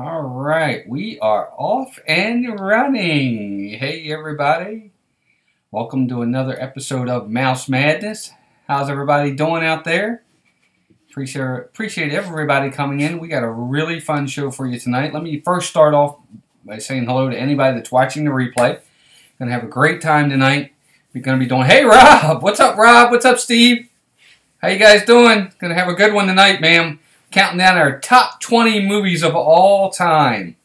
All right, we are off and running. Hey, everybody. Welcome to another episode of Mouse Madness. How's everybody doing out there? Appreciate everybody coming in. We got a really fun show for you tonight. Let me first start off by saying hello to anybody that's watching the replay. Going to have a great time tonight. We're going to be doing, hey, Rob. What's up, Rob? What's up, Steve? How you guys doing? Going to have a good one tonight, ma'am. Counting down our top 20 movies of all time.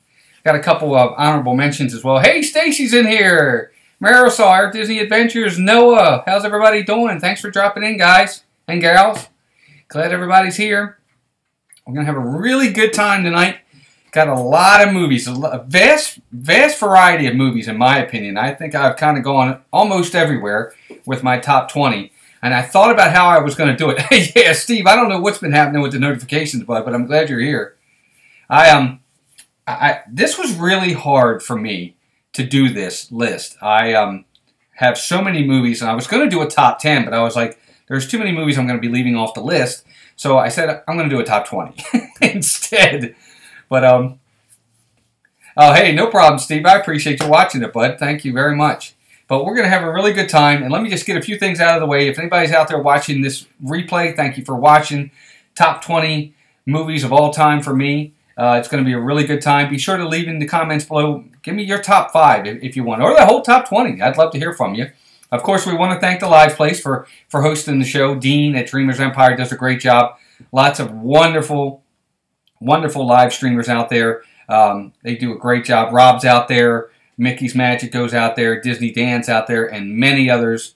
Got a couple of honorable mentions as well. Hey, Stacy's in here. Marisol, our Disney Adventures. Noah, how's everybody doing? Thanks for dropping in, guys and gals. Glad everybody's here. We're going to have a really good time tonight. Got a lot of movies. A vast variety of movies, in my opinion. I think I've kind of gone almost everywhere with my top 20. And I thought about how I was going to do it. Yeah, Steve, I don't know what's been happening with the notifications, bud, but I'm glad you're here. This was really hard for me to do this list. I have so many movies, and I was going to do a top 10, but I was like, there's too many movies I'm going to be leaving off the list. So I said, I'm going to do a top 20 instead. But, oh, hey, no problem, Steve. I appreciate you watching it, bud. Thank you very much. But we're going to have a really good time, and let me just get a few things out of the way. If anybody's out there watching this replay, thank you for watching. Top 20 movies of all time for me. It's going to be a really good time. Be sure to leave in the comments below. Give me your top 5 if you want, or the whole top 20. I'd love to hear from you. Of course, we want to thank the Live Place for hosting the show. Dean at Dreamers Empire does a great job. Lots of wonderful live streamers out there. They do a great job. Rob's out there. Mickey's Magic goes out there, Disney Dan's out there, and many others.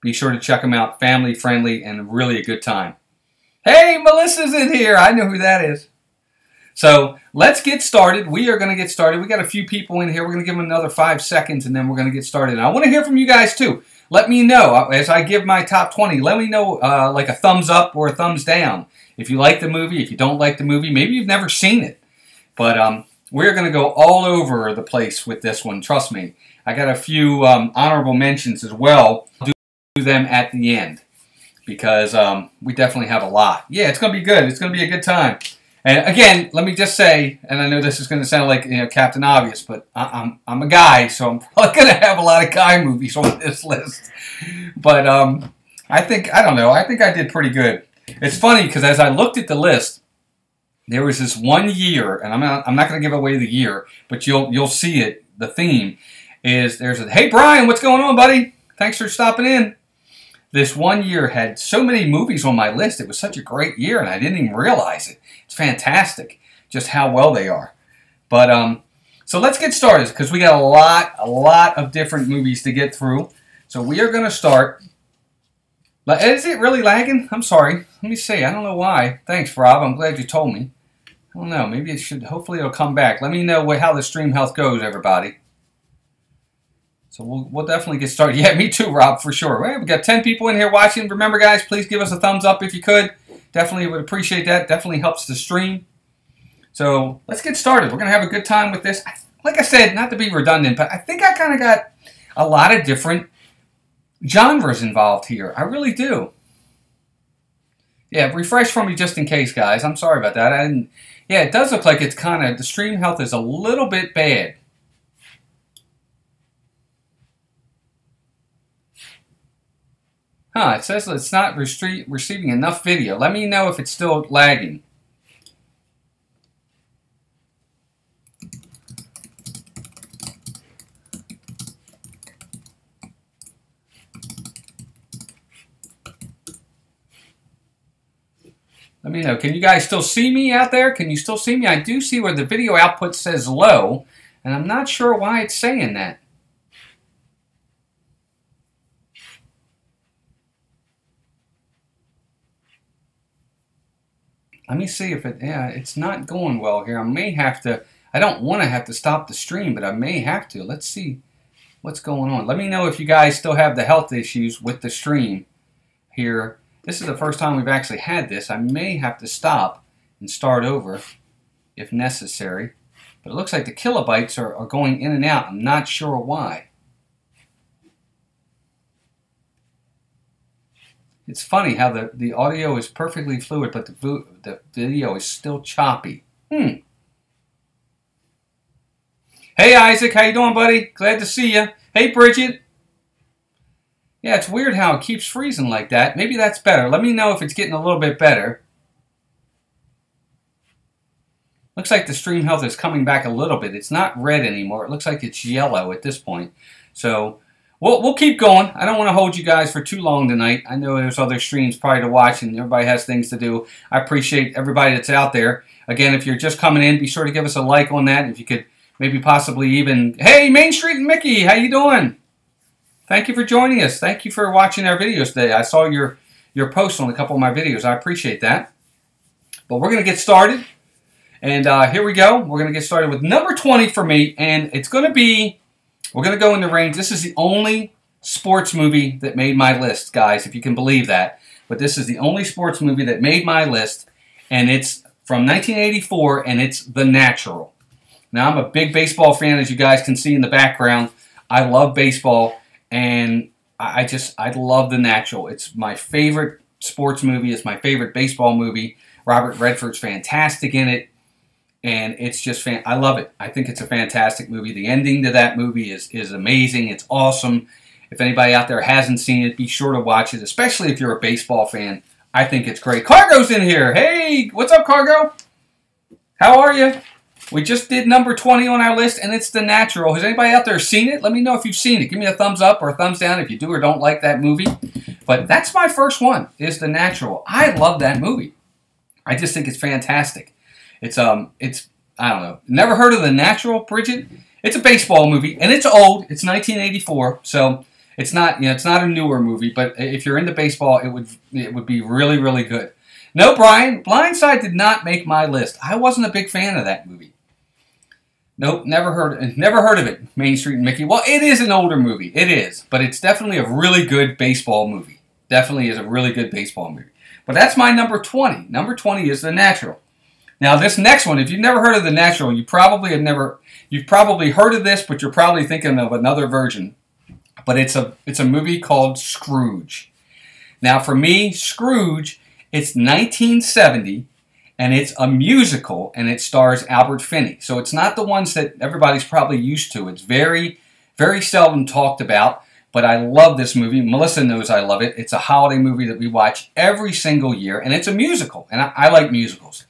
Be sure to check them out. Family friendly and really a good time. Hey, Melissa's in here. I know who that is. So let's get started. We are going to get started. We got a few people in here. We're going to give them another 5 seconds, and then we're going to get started. And I want to hear from you guys too. Let me know as I give my top 20. Let me know like a thumbs up or a thumbs down. If you like the movie, if you don't like the movie, maybe you've never seen it. But we're going to go all over the place with this one, trust me. I got a few honorable mentions as well. I'll do them at the end because we definitely have a lot. Yeah, it's going to be good. It's going to be a good time. And again, let me just say, and I know this is going to sound like Captain Obvious, but I'm a guy, so I'm probably going to have a lot of guy movies on this list. But I think I did pretty good. It's funny because as I looked at the list, there was this one year, and I'm not going to give away the year, but you'll see it. The theme is hey Brian, what's going on, buddy? Thanks for stopping in. This one year had so many movies on my list. It was such a great year, and I didn't even realize it. It's fantastic, just how well they are. But so let's get started because we got a lot of different movies to get through. So we are going to start. Is it really lagging? I'm sorry. Let me see. I don't know why. Thanks, Rob. I'm glad you told me. I don't know. Maybe it should. Hopefully it'll come back. Let me know how the stream health goes, everybody. So we'll definitely get started. Yeah, me too, Rob, for sure. Right, we got 10 people in here watching. Remember, guys, please give us a thumbs up if you could. Definitely would appreciate that. Definitely helps the stream. So let's get started. We're going to have a good time with this. Like I said, not to be redundant, but I think I kind of got a lot of different genres involved here. I really do. Yeah, refresh for me just in case, guys. I'm sorry about that. Yeah, it does look like it's kind of, the stream health is a little bit bad. Huh, it says it's not receiving enough video. Let me know if it's still lagging. Let me know. Can you guys still see me out there? Can you still see me? I do see where the video output says low, and I'm not sure why it's saying that. Let me see if it's not going well here. I may have to, I don't want to have to stop the stream, but I may have to. Let's see what's going on. Let me know if you guys still have the health issues with the stream here. This is the first time we've actually had this. I may have to stop and start over if necessary. But it looks like the kilobytes are going in and out. I'm not sure why. It's funny how the audio is perfectly fluid, but the video is still choppy. Hey, Isaac. How you doing, buddy? Glad to see you. Hey, Bridget. Yeah, it's weird how it keeps freezing like that. Maybe that's better. Let me know if it's getting a little bit better. Looks like the stream health is coming back a little bit. It's not red anymore. It looks like it's yellow at this point. So we'll keep going. I don't want to hold you guys for too long tonight. I know there's other streams probably to watch and everybody has things to do. I appreciate everybody that's out there. Again, if you're just coming in, be sure to give us a like on that. If you could maybe possibly even... Hey, Main Street and Mickey, how you doing? Thank you for joining us. Thank you for watching our videos today. I saw your post on a couple of my videos. I appreciate that. But we're going to get started. And here we go. We're going to get started with number 20 for me. And it's going to be, we're going to go in the range. This is the only sports movie that made my list, guys, if you can believe that. But this is the only sports movie that made my list. And it's from 1984, and it's The Natural. Now, I'm a big baseball fan, as you guys can see in the background. I love baseball, and I love The Natural. It's my favorite sports movie. It's my favorite baseball movie. Robert Redford's fantastic in it. And it's just, I love it. I think it's a fantastic movie. The ending to that movie is amazing. It's awesome. If anybody out there hasn't seen it, be sure to watch it, especially if you're a baseball fan. I think it's great. Cargo's in here. Hey, what's up, Cargo? How are you? We just did number 20 on our list, and it's The Natural. Has anybody out there seen it? Let me know if you've seen it. Give me a thumbs up or a thumbs down if you do or don't like that movie. But that's my first one, is The Natural. I love that movie. I just think it's fantastic. It's I don't know. Never heard of The Natural, Bridget? It's a baseball movie, and it's old. It's 1984, so it's not, it's not a newer movie. But if you're into baseball, it would be really, really good. No, Brian, Blindside did not make my list. I wasn't a big fan of that movie. Nope, never heard of it. Main Street and Mickey. Well, it is an older movie. It is, but it's definitely a really good baseball movie. Definitely is a really good baseball movie. But that's my number 20. Number 20 is The Natural. Now, this next one, if you've never heard of The Natural, you've probably heard of this, but you're probably thinking of another version. But it's a movie called Scrooge. Now, for me, Scrooge, it's 1970, and it's a musical, and it stars Albert Finney. So it's not the ones that everybody's probably used to. It's very, very seldom talked about, but I love this movie. Melissa knows I love it. It's a holiday movie that we watch every single year, and it's a musical, and I like musicals.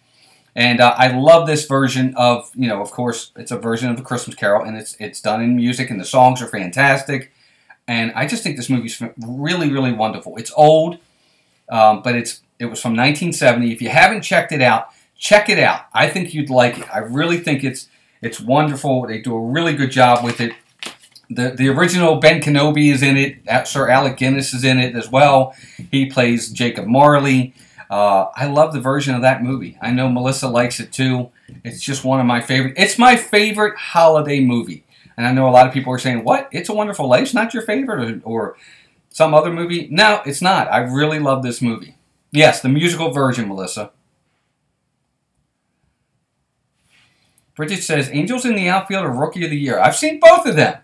And I love this version of, of course, it's a version of A Christmas Carol, and it's done in music, and the songs are fantastic. And I just think this movie's really, really wonderful. It's old, but it was from 1970. If you haven't checked it out, check it out. I think you'd like it. I really think it's wonderful. They do a really good job with it. The original Ben Kenobi is in it. Sir Alec Guinness is in it as well. He plays Jacob Marley. I love the version of that movie. I know Melissa likes it too. It's just one of my favorite. It's my favorite holiday movie. And I know a lot of people are saying, what? It's a Wonderful Life's not your favorite? Or some other movie? No, it's not. I really love this movie. Yes, the musical version, Melissa. Bridget says, Angels in the Outfield or Rookie of the Year? I've seen both of them.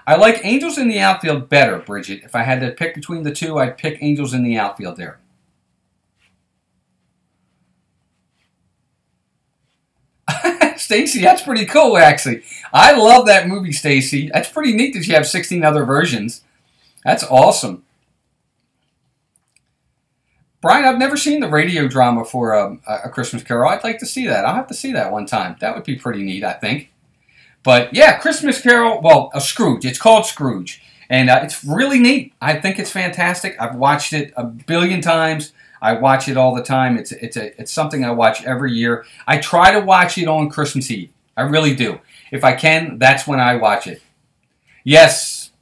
I like Angels in the Outfield better, Bridget. If I had to pick between the two, I'd pick Angels in the Outfield there. Stacy, that's pretty cool, actually. I love that movie, Stacy. That's pretty neat that you have 16 other versions. That's awesome. Brian, I've never seen the radio drama for A Christmas Carol. I'd like to see that. I'll have to see that one time. That would be pretty neat, I think. But yeah, Christmas Carol, well, a Scrooge. It's called Scrooge. And it's really neat. I think it's fantastic. I've watched it a billion times. I watch it all the time. It's something I watch every year. I try to watch it on Christmas Eve. I really do. If I can, that's when I watch it. Yes,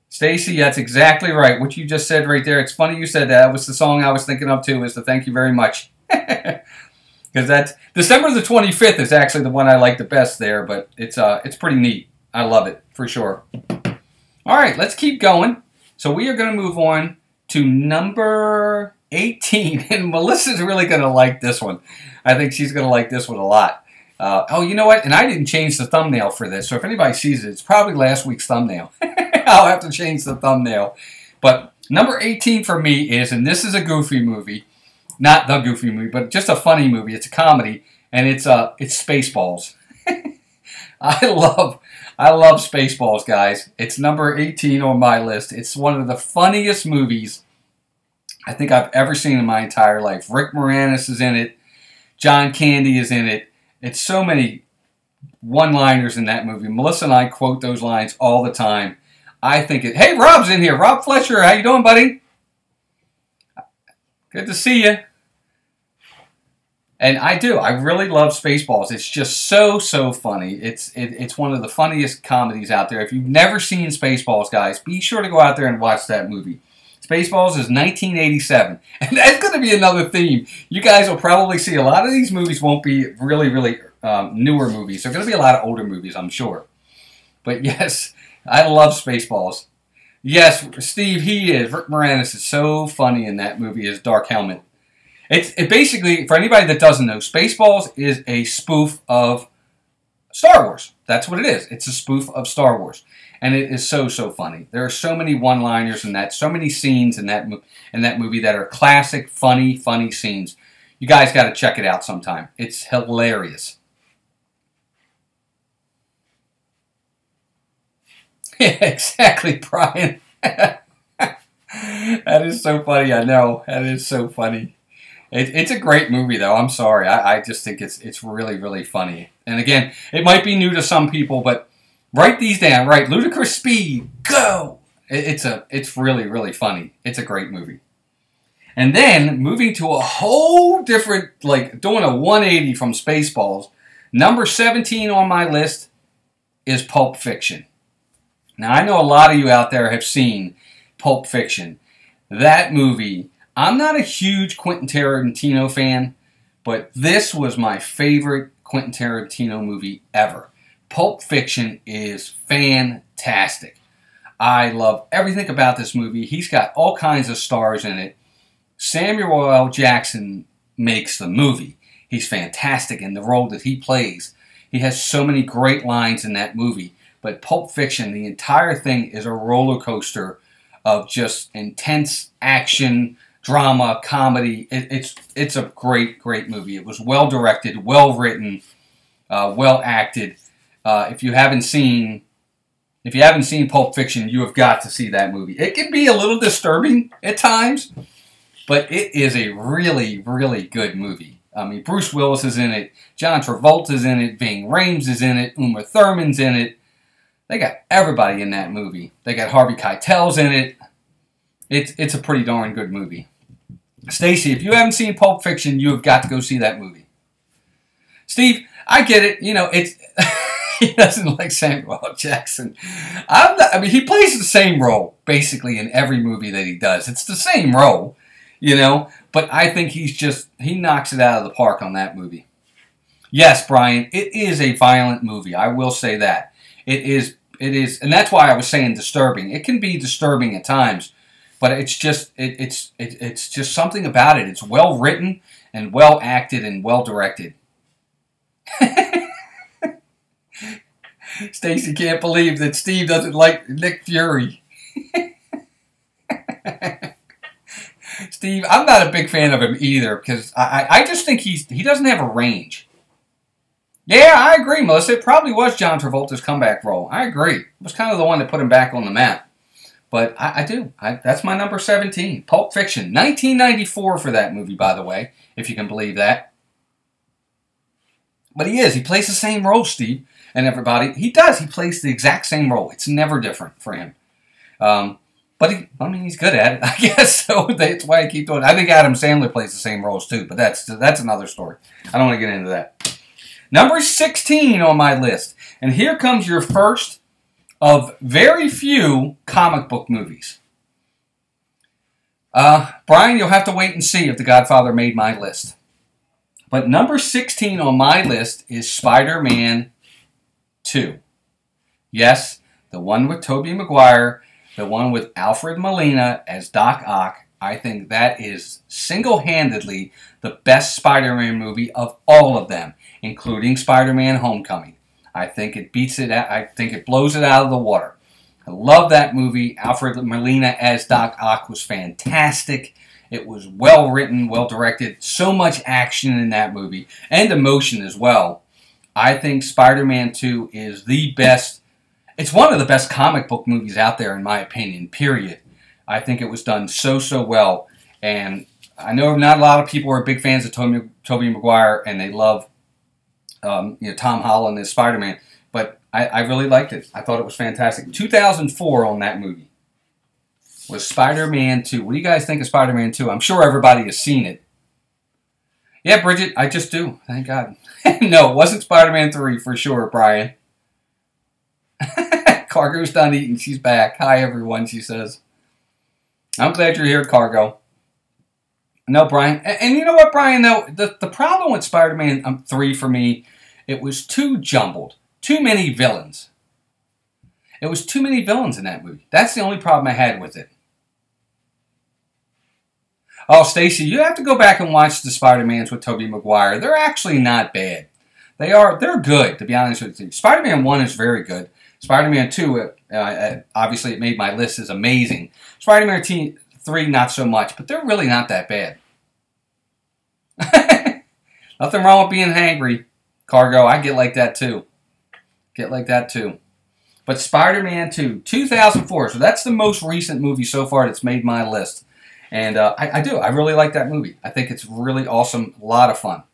Stacy, that's exactly right. What you just said right there. It's funny you said that. That was the song I was thinking of too, is the Thank You Very Much. Because that's December the 25th is actually the one I like the best there, but it's pretty neat. I love it for sure. All right, let's keep going. So we are going to move on to number 18, and Melissa's really going to like this one. I think she's going to like this one a lot. Oh, you know what? And I didn't change the thumbnail for this, so if anybody sees it, it's probably last week's thumbnail. I'll have to change the thumbnail. But number 18 for me is, and this is a goofy movie, not the goofy movie, but just a funny movie. It's a comedy, and it's Spaceballs. I love Spaceballs, guys. It's number 18 on my list. It's one of the funniest movies I think I've ever seen in my entire life. Rick Moranis is in it. John Candy is in it. It's so many one-liners in that movie. Melissa and I quote those lines all the time. I think it... Hey, Rob's in here. Rob Fletcher, how you doing, buddy? Good to see you. And I do. I really love Spaceballs. It's just so funny. It's one of the funniest comedies out there. If you've never seen Spaceballs, guys, be sure to go out there and watch that movie. Spaceballs is 1987. And that's going to be another theme. You guys will probably see a lot of these movies won't be really newer movies. They're going to be a lot of older movies, I'm sure. But yes, I love Spaceballs. Yes, Steve, he is. Rick Moranis is so funny in that movie as Dark Helmet. It basically, for anybody that doesn't know, Spaceballs is a spoof of Star Wars. That's what it is. It's a spoof of Star Wars. And it is so funny. There are so many one-liners in that, so many scenes in that movie that are classic, funny scenes. You guys got to check it out sometime. It's hilarious. Yeah, exactly, Brian. That is so funny, I know. That is so funny. It's a great movie, though. I'm sorry. I just think it's really funny. And again, it might be new to some people, but write these down. Right, Ludicrous Speed, go! It's really funny. It's a great movie. And then, moving to a whole different, like, doing a 180 from Spaceballs, number 17 on my list is Pulp Fiction. Now, I know a lot of you out there have seen Pulp Fiction. That movie... I'm not a huge Quentin Tarantino fan, but this was my favorite Quentin Tarantino movie ever. Pulp Fiction is fantastic. I love everything about this movie. He's got all kinds of stars in it. Samuel L. Jackson makes the movie. He's fantastic in the role that he plays. He has so many great lines in that movie. But Pulp Fiction, the entire thing is a roller coaster of just intense action, drama, comedy. It's a great movie. It was well directed, well written, well acted. If you haven't seen Pulp Fiction, you have got to see that movie. It can be a little disturbing at times, but it is a really good movie. I mean, Bruce Willis is in it, John Travolta's in it, Ving Rhames is in it, Uma Thurman's in it. They got everybody in that movie. They got Harvey Keitel's in it. It's a pretty darn good movie. Stacy, if you haven't seen Pulp Fiction, you have got to go see that movie. Steve, I get it. You know, it's he doesn't like Samuel L. Jackson. I mean, he plays the same role, basically, in every movie that he does. It's the same role, you know, but I think he knocks it out of the park on that movie. Yes, Brian, it is a violent movie. I will say that. It is, and that's why I was saying disturbing. It can be disturbing at times. But it's just something about it. It's well written and well acted and well directed. Stacy can't believe that Steve doesn't like Nick Fury. Steve, I'm not a big fan of him either because I just think he doesn't have a range. Yeah, I agree, Melissa. It probably was John Travolta's comeback role. I agree. It was kind of the one that put him back on the map. But I do. That's my number 17. Pulp Fiction. 1994 for that movie, by the way, if you can believe that. But he is. He plays the same role, Steve, and everybody. He does. He plays the exact same role. It's never different for him. But he's good at it, I guess. So that's why I keep doing it. I think Adam Sandler plays the same roles, too. But that's another story. I don't want to get into that. Number 16 on my list. And here comes your first of very few comic book movies. Brian, you'll have to wait and see if The Godfather made my list. But number 16 on my list is Spider-Man 2. Yes, the one with Tobey Maguire, the one with Alfred Molina as Doc Ock. I think that is single-handedly the best Spider-Man movie of all of them, including Spider-Man Homecoming. I think it beats it. I think it blows it out of the water. I love that movie. Alfred Molina as Doc Ock was fantastic. It was well written, well directed. So much action in that movie and emotion as well. I think Spider-Man 2 is the best. It's one of the best comic book movies out there, in my opinion, period. I think it was done so, so well. And I know not a lot of people are big fans of Tobey Maguire, and they love Tom Holland as Spider-Man. But I really liked it. I thought it was fantastic. 2004 on that movie was Spider-Man 2. What do you guys think of Spider-Man 2? I'm sure everybody has seen it. Yeah, Bridget, I just do. Thank God. No, it wasn't Spider-Man 3 for sure, Brian. Cargo's done eating. She's back. Hi, everyone, she says. I'm glad you're here, Cargo. No, Brian. And you know what, Brian, though? The problem with Spider-Man 3 for me, it was too jumbled. Too many villains. It was too many villains in that movie. That's the only problem I had with it. Oh, Stacy, you have to go back and watch the Spider-Mans with Tobey Maguire. They're actually not bad. They're good, to be honest with you. Spider-Man 1 is very good. Spider-Man 2, obviously it made my list, is amazing. Spider-Man 3, not so much, but they're really not that bad. Nothing wrong with being hangry, Cargo. I get like that too. But Spider-Man 2, 2004. So that's the most recent movie so far that's made my list. And I do. I really like that movie. I think it's really awesome. A lot of fun.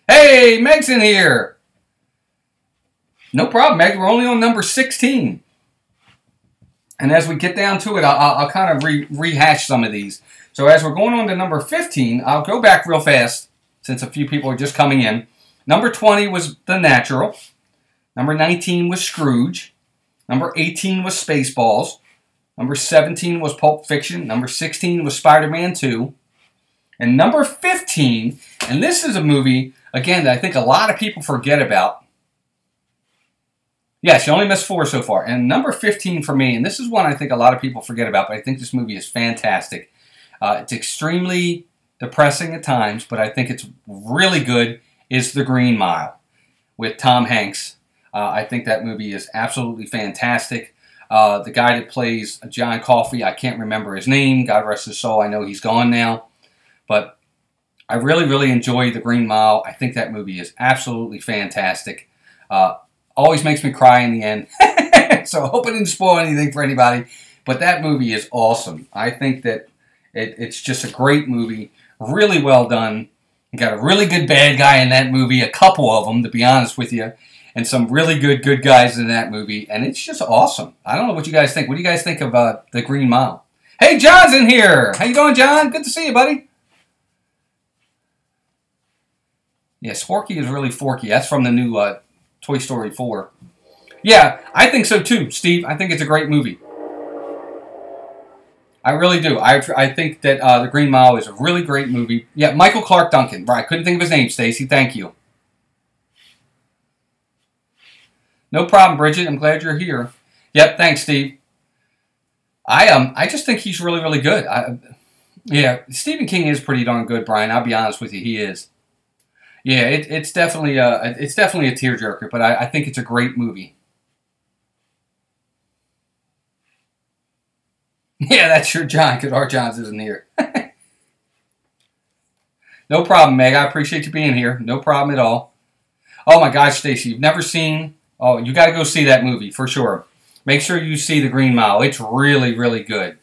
Hey, Meg's in here. No problem, Meg. We're only on number 16. And as we get down to it, I'll kind of rehash some of these. So as we're going on to number 15, I'll go back real fast since a few people are just coming in. Number 20 was The Natural. Number 19 was Scrooge. Number 18 was Spaceballs. Number 17 was Pulp Fiction. Number 16 was Spider-Man 2. And number 15, and this is a movie, again, that I think a lot of people forget about. Yes, you only missed 4 so far. And number 15 for me, and this is one I think a lot of people forget about, but I think this movie is fantastic. It's extremely depressing at times, but I think it's really good, is The Green Mile with Tom Hanks. I think that movie is absolutely fantastic. The guy that plays John Coffey, I can't remember his name. God rest his soul. I know he's gone now. But I really, really enjoy The Green Mile. I think that movie is absolutely fantastic. Always makes me cry in the end. So I hope I didn't spoil anything for anybody. But that movie is awesome. I think that it's just a great movie. Really well done. You got a really good bad guy in that movie. A couple of them, to be honest with you. And some really good guys in that movie. And it's just awesome. I don't know what you guys think. What do you guys think of The Green Mile? Hey, John's in here. How you doing, John? Good to see you, buddy. Yeah, Sporky is really forky. That's from the new Toy Story 4. Yeah, I think so too, Steve. I think it's a great movie. I really do. I think that The Green Mile is a really great movie. Yeah, Michael Clark Duncan. Right, I couldn't think of his name, Stacy. Thank you. No problem, Bridget. I'm glad you're here. Yep, thanks, Steve. I just think he's really, really good. Yeah, Stephen King is pretty darn good, Brian. I'll be honest with you, he is. Yeah, it's definitely a tearjerker, but I think it's a great movie. Yeah, that's your John, because our John's isn't here. No problem, Meg. I appreciate you being here. No problem at all. Oh my gosh, Stacy, you've never seen... Oh, you got to go see that movie, for sure. Make sure you see The Green Mile. It's really, really good.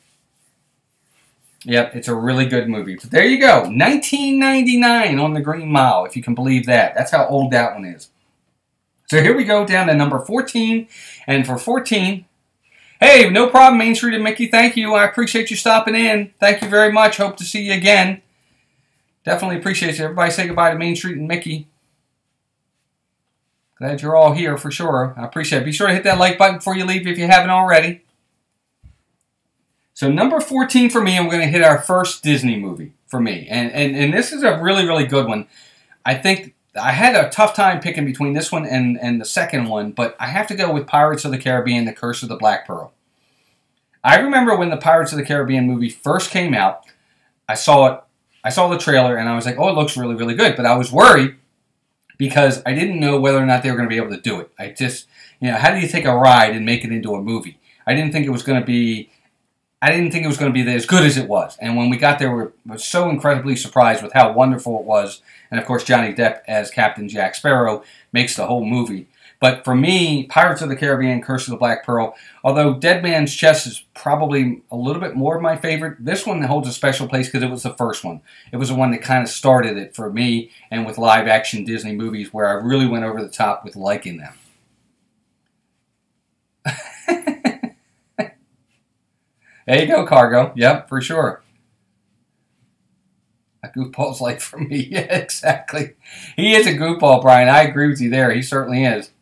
Yep, it's a really good movie. But there you go. 1999 on The Green Mile, if you can believe that. That's how old that one is. So here we go down to number 14. And for 14... Hey, no problem, Main Street and Mickey. Thank you. I appreciate you stopping in. Thank you very much. Hope to see you again. Definitely appreciate you. Everybody say goodbye to Main Street and Mickey. Glad you're all here for sure. I appreciate it. Be sure to hit that like button before you leave if you haven't already. So number 14 for me, I'm going to hit our first Disney movie for me. And this is a really, really good one. I think I had a tough time picking between this one and the second one, but I have to go with Pirates of the Caribbean, The Curse of the Black Pearl. I remember when the Pirates of the Caribbean movie first came out, I saw the trailer, and I was like, oh, it looks really, really good. But I was worried because I didn't know whether or not they were going to be able to do it. I just, how do you take a ride and make it into a movie? I didn't think it was going to be I didn't think it was going to be as good as it was. And when we got there, we were so incredibly surprised with how wonderful it was. And of course, Johnny Depp as Captain Jack Sparrow makes the whole movie. But for me, Pirates of the Caribbean, Curse of the Black Pearl, although Dead Man's Chest is probably a little bit more of my favorite, this one holds a special place because it was the first one. It was the one that kind of started it for me and with live-action Disney movies where I really went over the top with liking them. There you go, Cargo. Yep, for sure. A goofball's like for me. Yeah, exactly. He is a goofball, Brian. I agree with you there. He certainly is.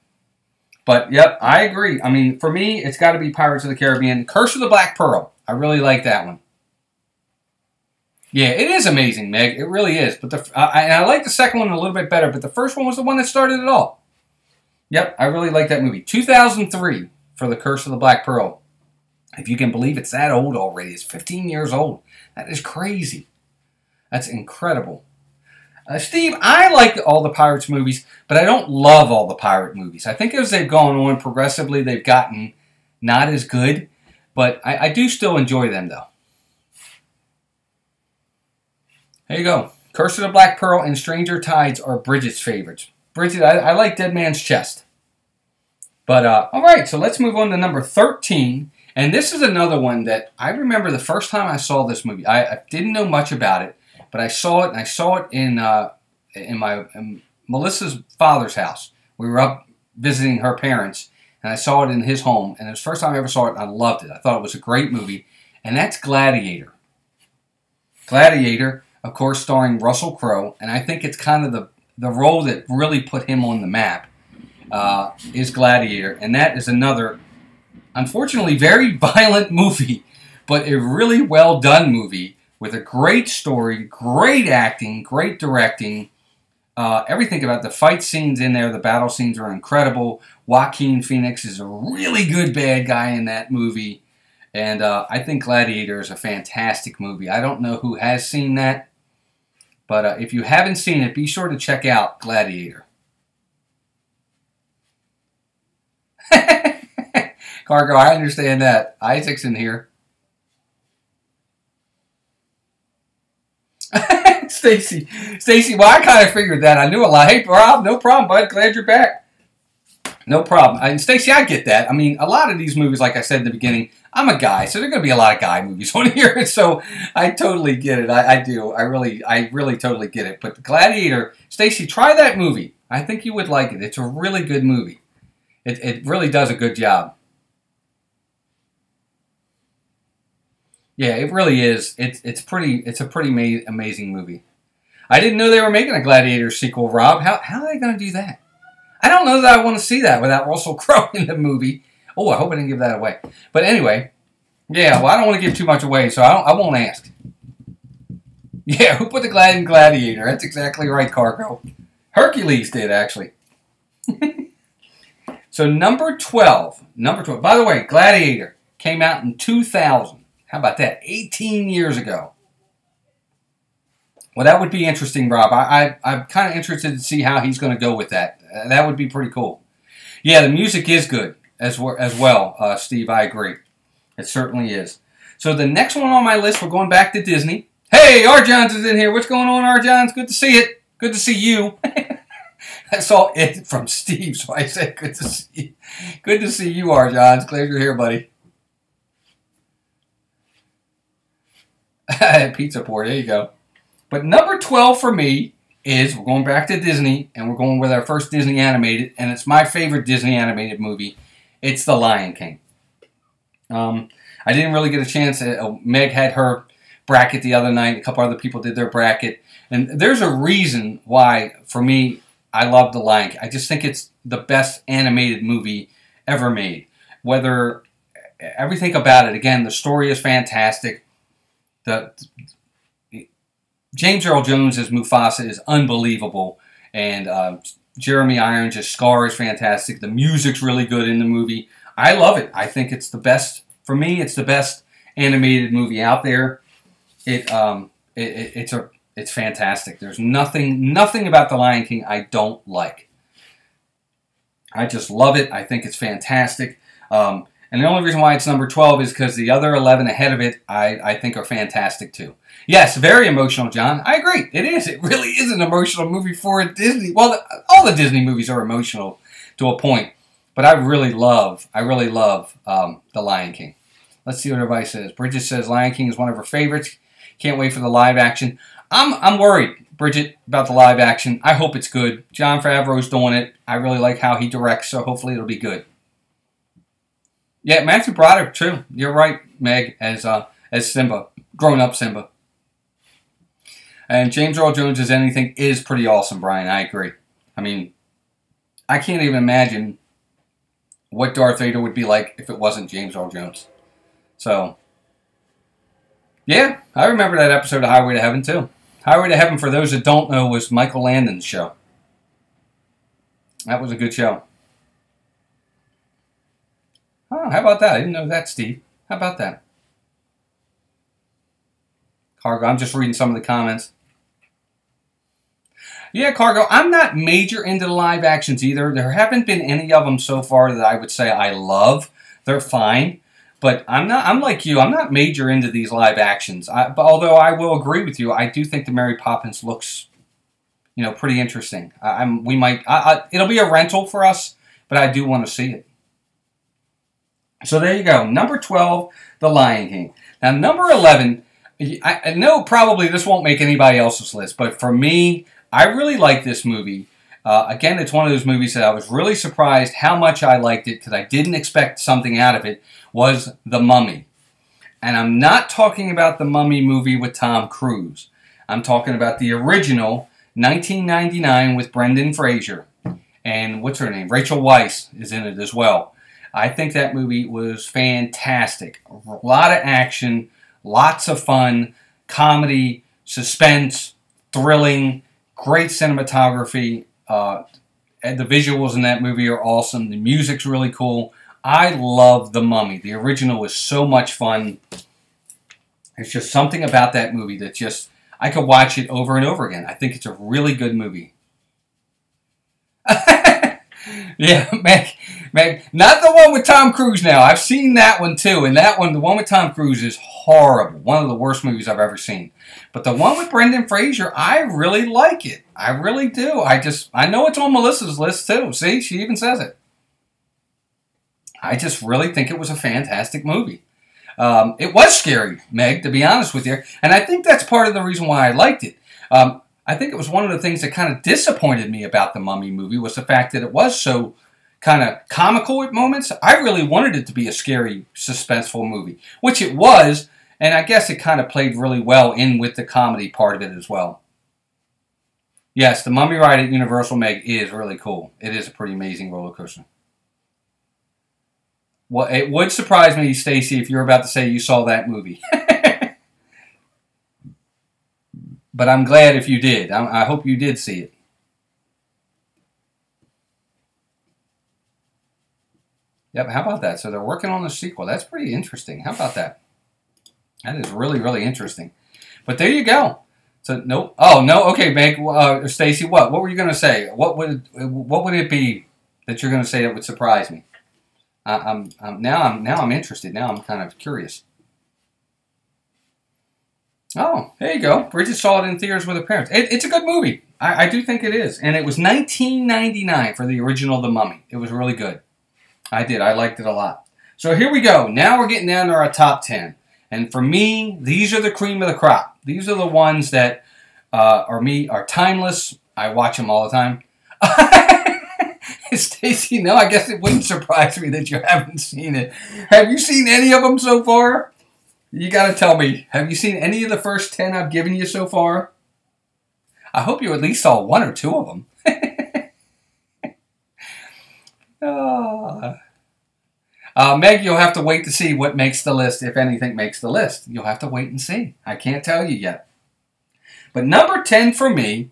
But, yep, I agree. I mean, for me, it's got to be Pirates of the Caribbean. Curse of the Black Pearl. I really like that one. Yeah, it is amazing, Meg. It really is. But and I like the second one a little bit better, but the first one was the one that started it all. Yep, I really like that movie. 2003 for The Curse of the Black Pearl. If you can believe it's that old already. It's 15 years old. That is crazy. That's incredible. Steve, I like all the Pirates movies, but I don't love all the pirate movies. I think as they've gone on progressively, they've gotten not as good, but I do still enjoy them, though. There you go. Curse of the Black Pearl and Stranger Tides are Bridget's favorites. Bridget, I like Dead Man's Chest. But, all right, so let's move on to number 13. And this is another one that I remember the first time I saw this movie. I didn't know much about it, but I saw it, and I saw it in Melissa's father's house. We were up visiting her parents, and I saw it in his home. And it was the first time I ever saw it, and I loved it. I thought it was a great movie, and that's Gladiator. Gladiator, of course, starring Russell Crowe, and I think it's kind of the role that really put him on the map is Gladiator. And that is another, unfortunately, very violent movie, but a really well done movie with a great story, great acting, great directing. Everything about the fight scenes in there, the battle scenes are incredible. Joaquin Phoenix is a really good bad guy in that movie. And I think Gladiator is a fantastic movie. I don't know who has seen that, but if you haven't seen it, be sure to check out Gladiator. Cargo, I understand that. Isaac's in here. Stacy, well, I kind of figured that. I knew a lot. Hey, Rob, no problem, bud. Glad you're back. No problem. And Stacy, I get that. I mean, a lot of these movies, like I said in the beginning, I'm a guy, so there are going to be a lot of guy movies on here. So I totally get it. I do. I really totally get it. But Gladiator, Stacy, try that movie. I think you would like it. It's a really good movie. It really does a good job. Yeah, it really is. It's a pretty amazing movie. I didn't know they were making a Gladiator sequel, Rob. How are they going to do that? I don't know that I want to see that without Russell Crowe in the movie. Oh, I hope I didn't give that away. But anyway, yeah, well, I don't want to give too much away, so I won't ask. Yeah, who put the Glad in Gladiator? That's exactly right, Cargo. Hercules did, actually. So number 12. By the way, Gladiator came out in 2000. How about that? 18 years ago. Well, that would be interesting, Rob. I'm kind of interested to see how he's going to go with that. That would be pretty cool. Yeah, the music is good as well, Steve. I agree. It certainly is. So the next one on my list, we're going back to Disney. Hey, Arjohn's is in here. What's going on, Arjohn's? Good to see it. Good to see you. I saw it from Steve, so I said good to see you. Good to see you, Arjohn's. Glad you're here, buddy. Pizza Port, there you go. But number 12 for me is, we're going back to Disney, and we're going with our first Disney animated, and it's my favorite Disney animated movie. It's The Lion King. I didn't really get a chance. Meg had her bracket the other night. A couple other people did their bracket. And there's a reason why, for me, I love The Lion King. I just think it's the best animated movie ever made. Whether, everything about it, again, the story is fantastic. James Earl Jones as Mufasa is unbelievable, and Jeremy Irons as Scar is fantastic. The music's really good in the movie. I love it. I think it's the best. For me, it's the best animated movie out there. It's fantastic. There's nothing about The Lion King I don't like. I just love it. I think it's fantastic. And the only reason why it's number 12 is because the other 11 ahead of it, I think are fantastic too. Yes, very emotional, John. I agree. It is. It really is an emotional movie for Disney. Well, all the Disney movies are emotional to a point. But I really love The Lion King. Let's see what everybody says. Bridget says Lion King is one of her favorites. Can't wait for the live action. I'm worried, Bridget, about the live action. I hope it's good. Jon Favreau's doing it. I really like how he directs, so hopefully it'll be good. Yeah, Matthew Broderick too. You're right, Meg, as Simba, grown-up Simba. And James Earl Jones as anything is pretty awesome, Brian. I agree. I mean, I can't even imagine what Darth Vader would be like if it wasn't James Earl Jones. So, yeah, I remember that episode of Highway to Heaven too. Highway to Heaven, for those that don't know, was Michael Landon's show. That was a good show. Oh, how about that? I didn't know that, Steve. How about that? Cargo, I'm just reading some of the comments. Yeah, Cargo, I'm not major into the live actions either. There haven't been any of them so far that I would say I love. They're fine. But I'm like you. I'm not major into these live actions. Although I will agree with you, I do think the Mary Poppins looks, pretty interesting. It'll be a rental for us, but I do want to see it. So there you go. Number 12, The Lion King. Now, number 11, I know probably this won't make anybody else's list, but for me, I really like this movie. Again, it's one of those movies that I was really surprised how much I liked it because I didn't expect something out of it, was The Mummy. And I'm not talking about the Mummy movie with Tom Cruise. I'm talking about the original 1999 with Brendan Fraser. And what's her name? Rachel Weisz is in it as well. I think that movie was fantastic. A lot of action, lots of fun, comedy, suspense, thrilling, great cinematography. And the visuals in that movie are awesome. The music's really cool. I love The Mummy. The original was so much fun. There's just something about that movie that just, I could watch it over and over again. I think it's a really good movie. Yeah, Meg, not the one with Tom Cruise now. I've seen that one too, and that one, the one with Tom Cruise is horrible. One of the worst movies I've ever seen. But the one with Brendan Fraser, I really like it. I really do. I know it's on Melissa's list too. See, she even says it. I just really think it was a fantastic movie. It was scary, Meg, to be honest with you, and I think that's part of the reason why I liked it. I think it was one of the things that kind of disappointed me about the Mummy movie was the fact that it was so kind of comical at moments. I really wanted it to be a scary, suspenseful movie, which it was, and I guess it kind of played really well in with the comedy part of it as well. Yes, the Mummy ride at Universal, Meg, is really cool. It is a pretty amazing roller coaster. Well, it would surprise me, Stacy, if you're about to say you saw that movie. But I'm glad if you did. I hope you did see it. Yep, how about that? So they're working on the sequel. That's pretty interesting. How about that? That is really, really interesting. But there you go. So, nope. Oh, no. Okay, Meg, Stacy, what? What were you going to say? What would it be that you're going to say that would surprise me? Now I'm interested. Now I'm kind of curious. Oh, there you go. Bridget saw it in theaters with her parents. It's a good movie. I do think it is. And it was $19.99 for the original The Mummy. It was really good. I did. I liked it a lot. So here we go. Now we're getting down to our top 10. And for me, these are the cream of the crop. These are the ones that are timeless. I watch them all the time. Stacy, no, I guess it wouldn't surprise me that you haven't seen it. Have you seen any of them so far? You got to tell me, have you seen any of the first 10 I've given you so far? I hope you at least saw one or two of them. Meg, you'll have to wait to see what makes the list, if anything makes the list. You'll have to wait and see. I can't tell you yet. But number 10 for me,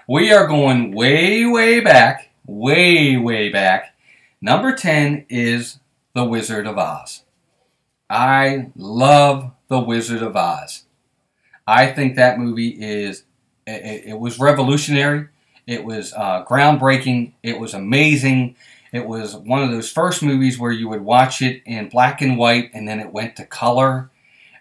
we are going way, way back, way, way back. Number 10 is The Wizard of Oz. I love The Wizard of Oz. I think that movie it was revolutionary. It was groundbreaking. It was amazing. It was one of those first movies where you would watch it in black and white, and then it went to color.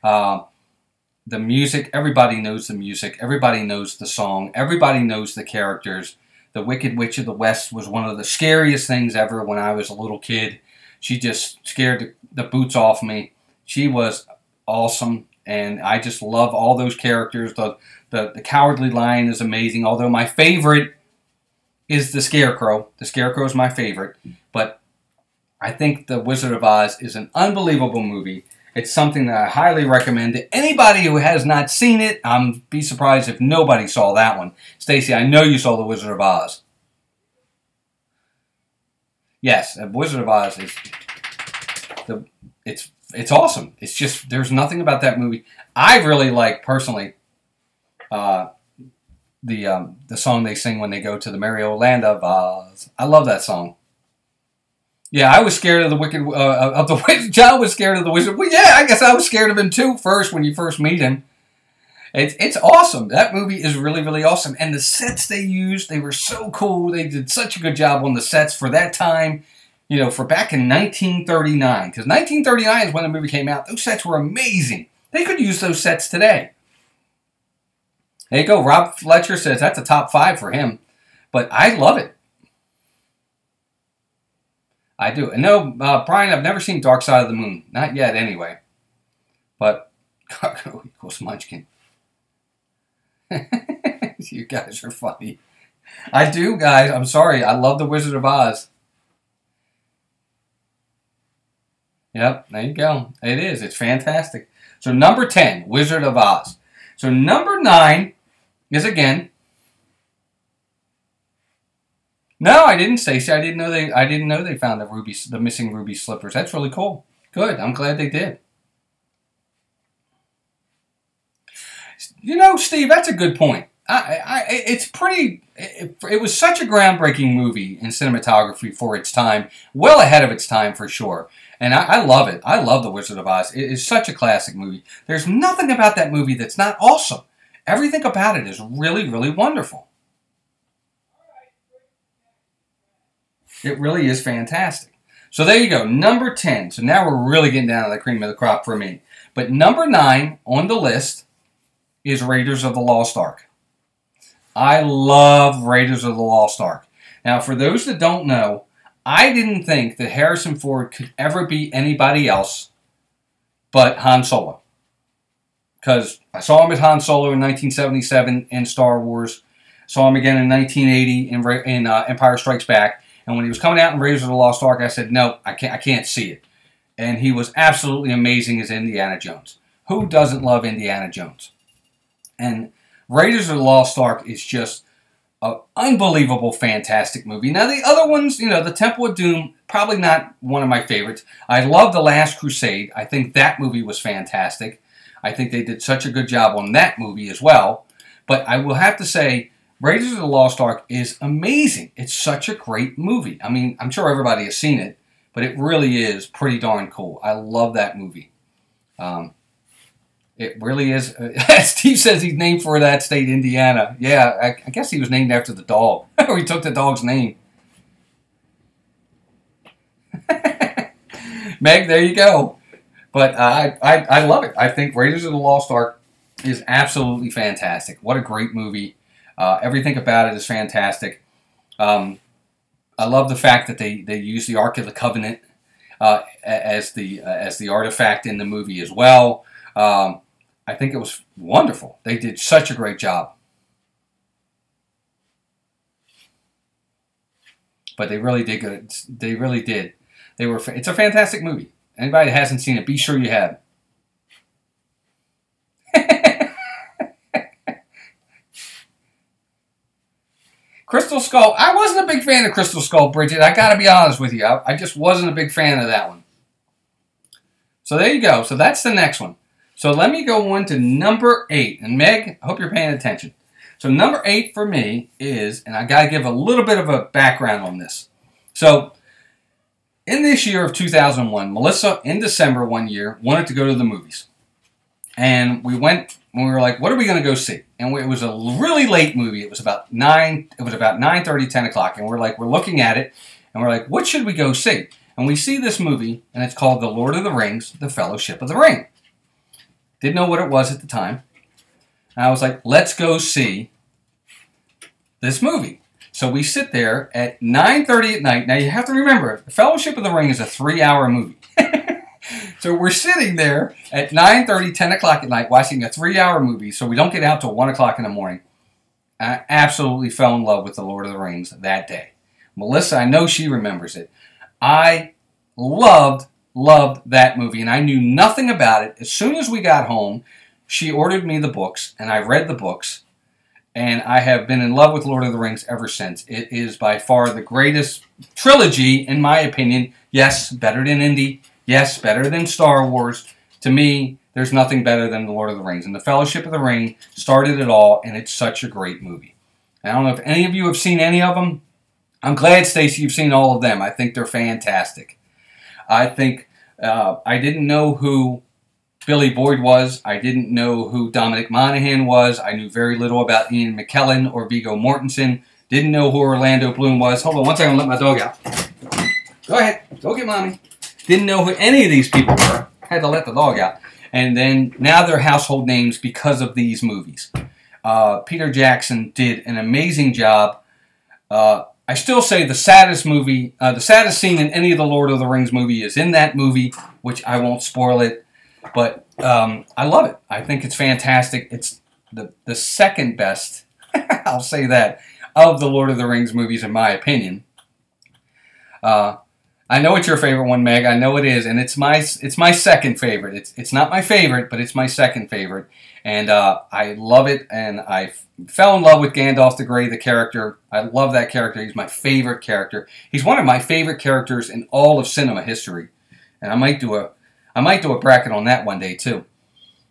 The music, everybody knows the music. Everybody knows the song. Everybody knows the characters. The Wicked Witch of the West was one of the scariest things ever when I was a little kid. She just scared the boots off me. She was awesome, and I just love all those characters. The Cowardly Lion is amazing, although my favorite is the Scarecrow. The Scarecrow is my favorite, but I think The Wizard of Oz is an unbelievable movie. It's something that I highly recommend to anybody who has not seen it. I'm be surprised if nobody saw that one. Stacy, I know you saw The Wizard of Oz. Yes, The Wizard of Oz is it's awesome. It's just there's nothing about that movie. I really like personally the song they sing when they go to the merry old land of Oz. I love that song. Yeah, I was scared of the wicked of the wizard. John was scared of the wizard. Well, yeah, I guess I was scared of him too. First, when you first meet him, it's awesome. That movie is really, really awesome. And the sets they used, they were so cool. They did such a good job on the sets for that time. You know, for back in 1939, because 1939 is when the movie came out. Those sets were amazing. They could use those sets today. There you go. Rob Fletcher says that's a top 5 for him, but I love it. I do. And no, Brian, I've never seen Dark Side of the Moon. Not yet, anyway. But, Cargo equals Munchkin. You guys are funny. I do, guys. I'm sorry. I love The Wizard of Oz. Yep, there you go. It is. It's fantastic. So, number 10, Wizard of Oz. So, number 9 is, again... No, I didn't, Stacey. I didn't know they found the missing ruby slippers. That's really cool. Good. I'm glad they did. You know, Steve, that's a good point. It's pretty. It was such a groundbreaking movie in cinematography for its time, well ahead of its time for sure. And I love it. I love The Wizard of Oz. It is such a classic movie. There's nothing about that movie that's not awesome. Everything about it is really, really wonderful. It really is fantastic. So there you go, number 10. So now we're really getting down to the cream of the crop for me. But number 9 on the list is Raiders of the Lost Ark. I love Raiders of the Lost Ark. Now, for those that don't know, I didn't think that Harrison Ford could ever be anybody else but Han Solo. Because I saw him as Han Solo in 1977 in Star Wars. Saw him again in 1980 in Empire Strikes Back. And when he was coming out in Raiders of the Lost Ark, I said, no, I can't see it. And he was absolutely amazing as Indiana Jones. Who doesn't love Indiana Jones? And Raiders of the Lost Ark is just an unbelievable, fantastic movie. Now, the other ones, you know, The Temple of Doom, probably not one of my favorites. I love The Last Crusade. I think that movie was fantastic. I think they did such a good job on that movie as well. But I will have to say, Raiders of the Lost Ark is amazing. It's such a great movie. I mean, I'm sure everybody has seen it, but it really is pretty darn cool. I love that movie. It really is. Steve says he's named for that state, Indiana. Yeah, I guess he was named after the dog. Or he took the dog's name. Meg, there you go. But I love it. I think Raiders of the Lost Ark is absolutely fantastic. What a great movie. Everything about it is fantastic. I love the fact that they use the Ark of the Covenant as the artifact in the movie as well. I think it was wonderful. They did such a great job. But they really did good. They really did. It's a fantastic movie. Anybody that hasn't seen it, be sure you have. Crystal Skull. I wasn't a big fan of Crystal Skull, Bridget. I got to be honest with you. I just wasn't a big fan of that one. So there you go. So that's the next one. So let me go on to number 8. And Meg, I hope you're paying attention. So number 8 for me is, and I got to give a little bit of a background on this. So in this year of 2001, Melissa, in December one year, wanted to go to the movies. And we went, and we were like, what are we going to go see? And it was a really late movie. It was about 9:30, 10 o'clock. And we're like, we're looking at it. And we're like, what should we go see? And we see this movie, and it's called The Lord of the Rings, The Fellowship of the Ring. Didn't know what it was at the time. And I was like, let's go see this movie. So we sit there at 9:30 at night. Now you have to remember, The Fellowship of the Ring is a 3-hour movie. So we're sitting there at 9:30, 10 o'clock at night watching a 3-hour movie so we don't get out till 1 o'clock in the morning. I absolutely fell in love with The Lord of the Rings that day. Melissa, I know she remembers it. I loved that movie, and I knew nothing about it. As soon as we got home, she ordered me the books, and I read the books, and I have been in love with Lord of the Rings ever since. It is by far the greatest trilogy, in my opinion. Yes, better than Indy. Yes, better than Star Wars. To me, there's nothing better than The Lord of the Rings. And The Fellowship of the Ring started it all, and it's such a great movie. I don't know if any of you have seen any of them. I'm glad, Stacy, you've seen all of them. I think they're fantastic. I think I didn't know who Billy Boyd was. I didn't know who Dominic Monaghan was. I knew very little about Ian McKellen or Viggo Mortensen. Didn't know who Orlando Bloom was. Hold on one second, let my dog out. Go ahead. Go get mommy. Didn't know who any of these people were. Had to let the dog out. And then now they're household names because of these movies. Peter Jackson did an amazing job. I still say the saddest movie, the saddest scene in any of the Lord of the Rings movie is in that movie, which I won't spoil it. But I love it. I think it's fantastic. It's the second best, I'll say that, of the Lord of the Rings movies in my opinion. I know it's your favorite one, Meg. I know it is, and it's my second favorite. It's not my favorite, but it's my second favorite, and I love it. And I fell in love with Gandalf the Grey, the character. I love that character. He's my favorite character. He's one of my favorite characters in all of cinema history, and I might do a bracket on that one day too.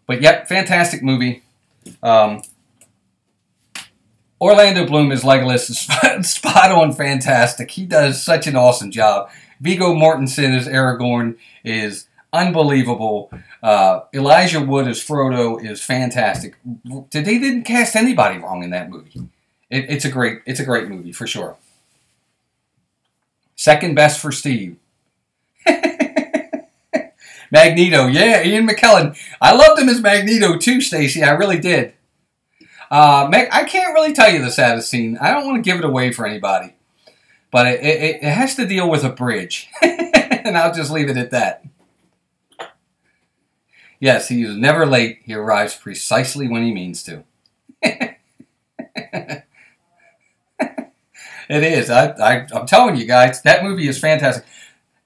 But yep, fantastic movie. Orlando Bloom as Legolas is spot on fantastic. He does such an awesome job. Viggo Mortensen as Aragorn is unbelievable. Elijah Wood as Frodo is fantastic. They didn't cast anybody wrong in that movie. It's a great movie for sure. Second best for Steve. Magneto, yeah, Ian McKellen. I loved him as Magneto too, Stacy. I really did. Meg, I can't really tell you the saddest scene. I don't want to give it away for anybody. But it has to deal with a bridge. And I'll just leave it at that. Yes, he is never late. He arrives precisely when he means to. It is. I'm telling you guys, that movie is fantastic.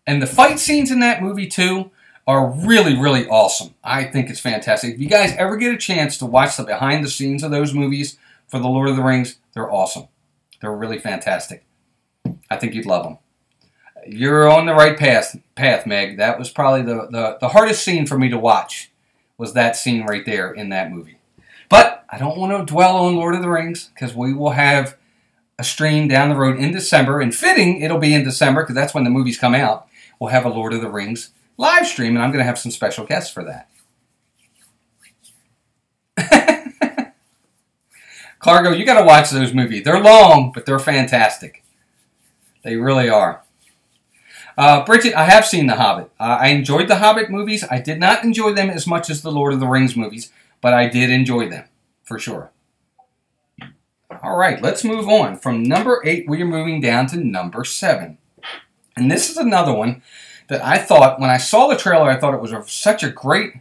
And the fight scenes in that movie, too, are really, really awesome. I think it's fantastic. If you guys ever get a chance to watch the behind the scenes of those movies for The Lord of the Rings, they're awesome. They're really fantastic. I think you'd love them. You're on the right path, Meg. That was probably the hardest scene for me to watch, was that scene right there in that movie. But I don't want to dwell on Lord of the Rings, because we will have a stream down the road in December, and fitting it'll be in December, because that's when the movies come out. We'll have a Lord of the Rings live stream, and I'm going to have some special guests for that. Cargo, you got to watch those movies. They're long, but they're fantastic. They really are. Bridget, I have seen The Hobbit. I enjoyed the Hobbit movies. I did not enjoy them as much as the Lord of the Rings movies, but I did enjoy them, for sure. All right, let's move on. From number 8, we are moving down to number 7. And this is another one that I thought, when I saw the trailer, I thought it was such a great...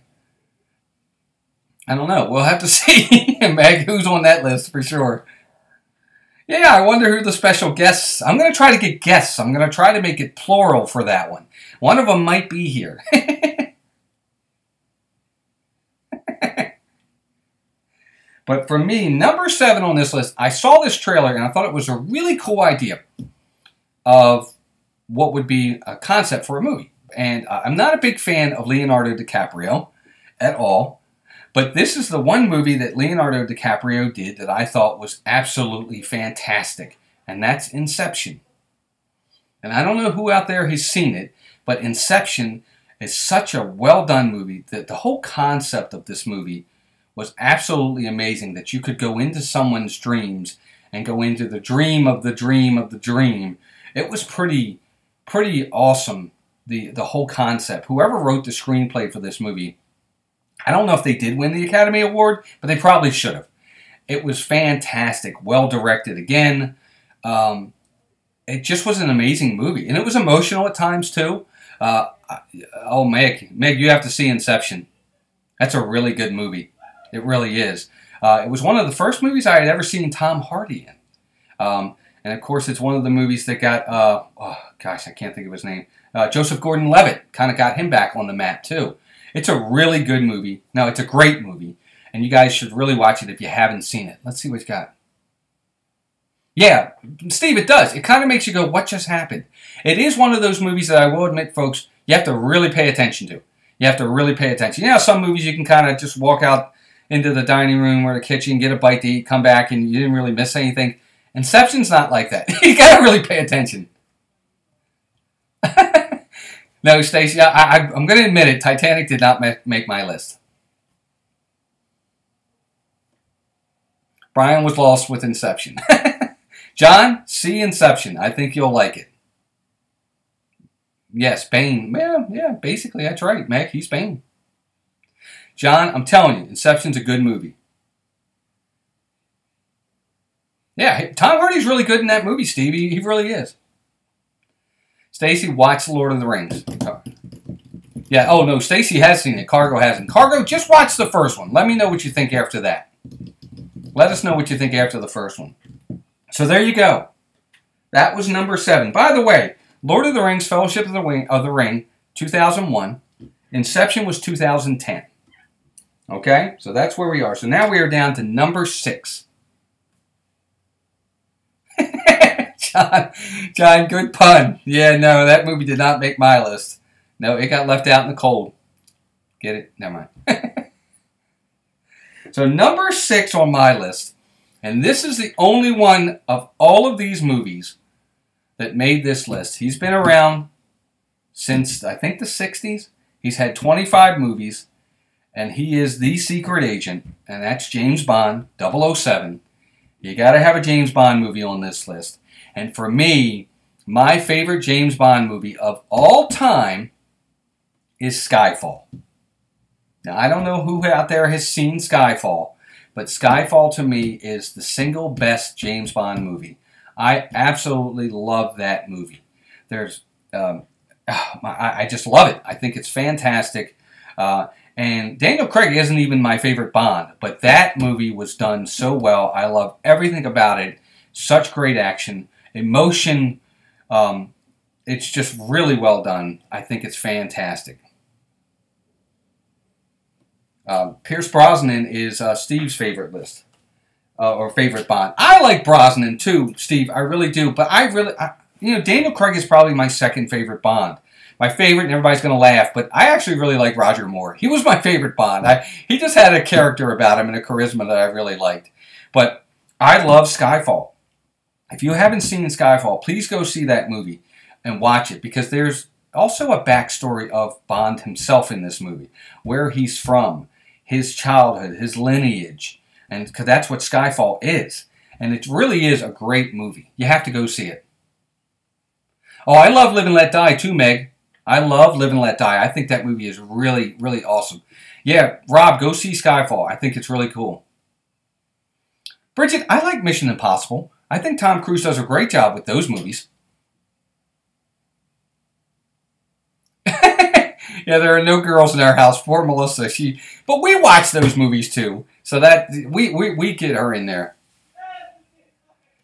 I don't know. We'll have to see, Meg, who's on that list for sure. Yeah, I wonder who the special guests... I'm going to try to get guests. I'm going to try to make it plural for that one. One of them might be here. But for me, number 7 on this list, I saw this trailer and I thought it was a really cool idea of what would be a concept for a movie. And I'm not a big fan of Leonardo DiCaprio at all. But this is the one movie that Leonardo DiCaprio did that I thought was absolutely fantastic. And that's Inception. And I don't know who out there has seen it, but Inception is such a well-done movie that the whole concept of this movie was absolutely amazing, that you could go into someone's dreams and go into the dream of the dream of the dream. It was pretty pretty awesome. The whole concept. Whoever wrote the screenplay for this movie, I don't know if they did win the Academy Award, but they probably should have. It was fantastic, well directed again. It just was an amazing movie, and it was emotional at times too. Oh, Meg, you have to see Inception. That's a really good movie. It really is. It was one of the first movies I had ever seen Tom Hardy in. And of course, it's one of the movies that got, oh gosh, I can't think of his name. Joseph Gordon-Levitt kind of got him back on the map too. It's a really good movie. No, it's a great movie. And you guys should really watch it if you haven't seen it. Let's see what you got. Yeah, Steve, it does. It kind of makes you go, what just happened? It is one of those movies that I will admit, folks, you have to really pay attention to. You have to really pay attention. You know, some movies you can kind of just walk out into the dining room or the kitchen, get a bite to eat, come back, and you didn't really miss anything. Inception's not like that. You got to really pay attention. No, Stacey, I'm going to admit it. Titanic did not make my list. Brian was lost with Inception. John, see Inception. I think you'll like it. Yes, Bane. Yeah, basically, that's right, Meg. He's Bane. John, I'm telling you, Inception's a good movie. Yeah, Tom Hardy's really good in that movie, Steve. He really is. Stacy, watch Lord of the Rings. Yeah, oh no, Stacy has seen it. Cargo hasn't. Cargo, just watch the first one. Let me know what you think after that. Let us know what you think after the first one. So there you go. That was number 7. By the way, Lord of the Rings, Fellowship of the Ring, 2001. Inception was 2010. Okay, so that's where we are. So now we are down to number 6. John, good pun. Yeah, no, that movie did not make my list. No, it got left out in the cold. Get it? Never mind. So number 6 on my list, and this is the only one of all of these movies that made this list. He's been around since, I think, the 60s. He's had 25 movies, and he is the secret agent, and that's James Bond, 007. You got to have a James Bond movie on this list. And for me, my favorite James Bond movie of all time is Skyfall. Now, I don't know who out there has seen Skyfall, but Skyfall to me is the single best James Bond movie. I absolutely love that movie. I just love it. I think it's fantastic. And Daniel Craig isn't even my favorite Bond, but that movie was done so well. I love everything about it. Such great action. Emotion, it's just really well done. I think it's fantastic. Pierce Brosnan is Steve's favorite list, or favorite Bond. I like Brosnan too, Steve. I really do. But Daniel Craig is probably my second favorite Bond. My favorite, and everybody's going to laugh, but I actually really like Roger Moore. He was my favorite Bond. He just had a character about him and a charisma that I really liked. But I love Skyfall. If you haven't seen Skyfall, please go see that movie and watch it, because there's also a backstory of Bond himself in this movie, where he's from, his childhood, his lineage, and because that's what Skyfall is. And it really is a great movie. You have to go see it. Oh, I love Live and Let Die too, Meg. I love Live and Let Die. I think that movie is really, really awesome. Yeah, Rob, go see Skyfall. I think it's really cool. Bridget, I like Mission Impossible. I think Tom Cruise does a great job with those movies. Yeah, there are no girls in our house. Poor Melissa. But we watch those movies too. So that we get her in there.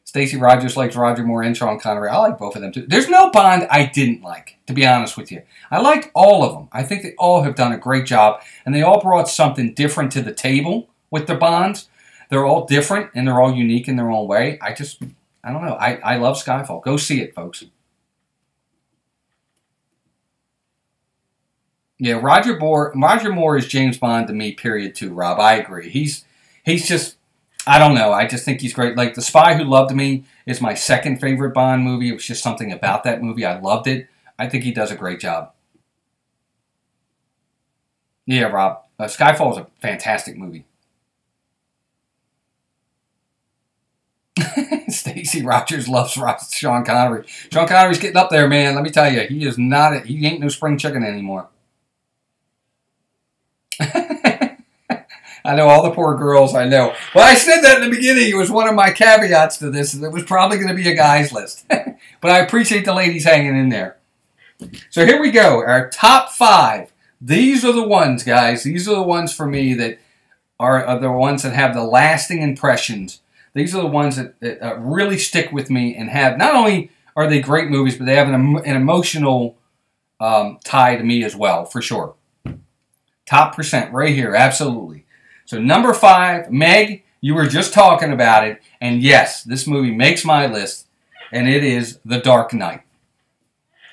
Stacey Rogers likes Roger Moore and Sean Connery. I like both of them too. There's no Bond I didn't like, to be honest with you. I liked all of them. I think they all have done a great job, and they all brought something different to the table with the Bonds. They're all different, and they're all unique in their own way. I don't know. I love Skyfall. Go see it, folks. Yeah, Roger Moore is James Bond to me, period, too, Rob. I agree. He's just, I don't know. I just think he's great. Like, The Spy Who Loved Me is my second favorite Bond movie. It was just something about that movie. I loved it. I think he does a great job. Yeah, Rob. Skyfall is a fantastic movie. Stacey Rogers loves Sean Connery. Sean Connery's getting up there, man. Let me tell you, he is not. He ain't no spring chicken anymore. I know all the poor girls. I know. Well, I said that in the beginning. It was one of my caveats to this. It was probably going to be a guys list, but I appreciate the ladies hanging in there. So here we go. Our top 5. These are the ones, guys. These are the ones for me that are the ones that have the lasting impressions. These are the ones that really stick with me and have, not only are they great movies, but they have an emotional tie to me as well, for sure. Top percent right here, absolutely. So number 5, Meg, you were just talking about it, and yes, this movie makes my list, and it is The Dark Knight.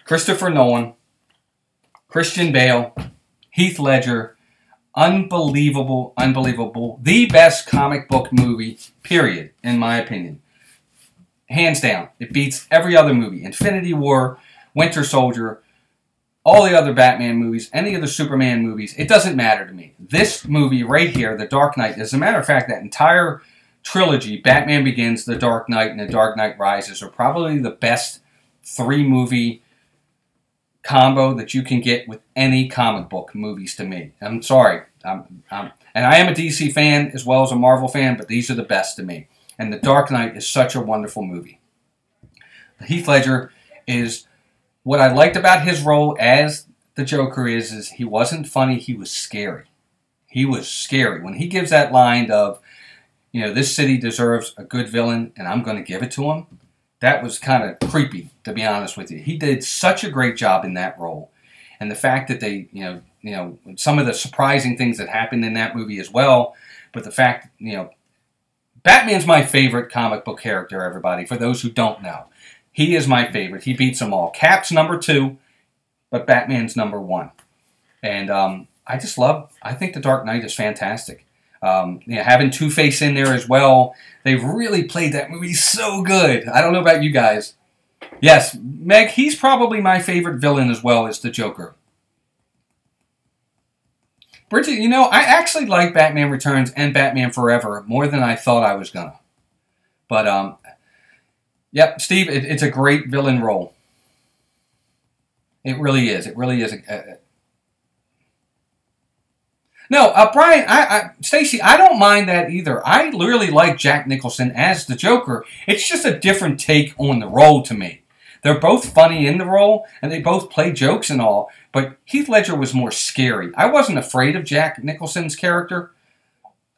Christopher Nolan, Christian Bale, Heath Ledger, unbelievable, unbelievable. The best comic book movie, period, in my opinion. Hands down. It beats every other movie. Infinity War, Winter Soldier, all the other Batman movies, any of the Superman movies. It doesn't matter to me. This movie right here, The Dark Knight, as a matter of fact, that entire trilogy, Batman Begins, The Dark Knight, and The Dark Knight Rises, are probably the best 3-movie combo that you can get with any comic book movies to me. I'm sorry. And I am a DC fan as well as a Marvel fan, but these are the best to me. And The Dark Knight is such a wonderful movie. Heath Ledger is, what I liked about his role as the Joker is he wasn't funny, he was scary. He was scary. When he gives that line of, you know, this city deserves a good villain and I'm going to give it to him, that was kind of creepy, to be honest with you. He did such a great job in that role. And the fact that they, you know, some of the surprising things that happened in that movie as well, but the fact, you know, Batman's my favorite comic book character, everybody, for those who don't know. He is my favorite. He beats them all. Cap's number 2, but Batman's number 1. And I think The Dark Knight is fantastic. You know, having Two-Face in there as well, they've really played that movie so good. I don't know about you guys. Yes, Meg, he's probably my favorite villain as well as the Joker. Bridget, you know, I actually like Batman Returns and Batman Forever more than I thought I was gonna. But, yep, Steve, it's a great villain role. It really is. It really is. No, Brian, Stacey, I don't mind that either. I really like Jack Nicholson as the Joker. It's just a different take on the role to me. They're both funny in the role, and they both play jokes and all, but Heath Ledger was more scary. I wasn't afraid of Jack Nicholson's character.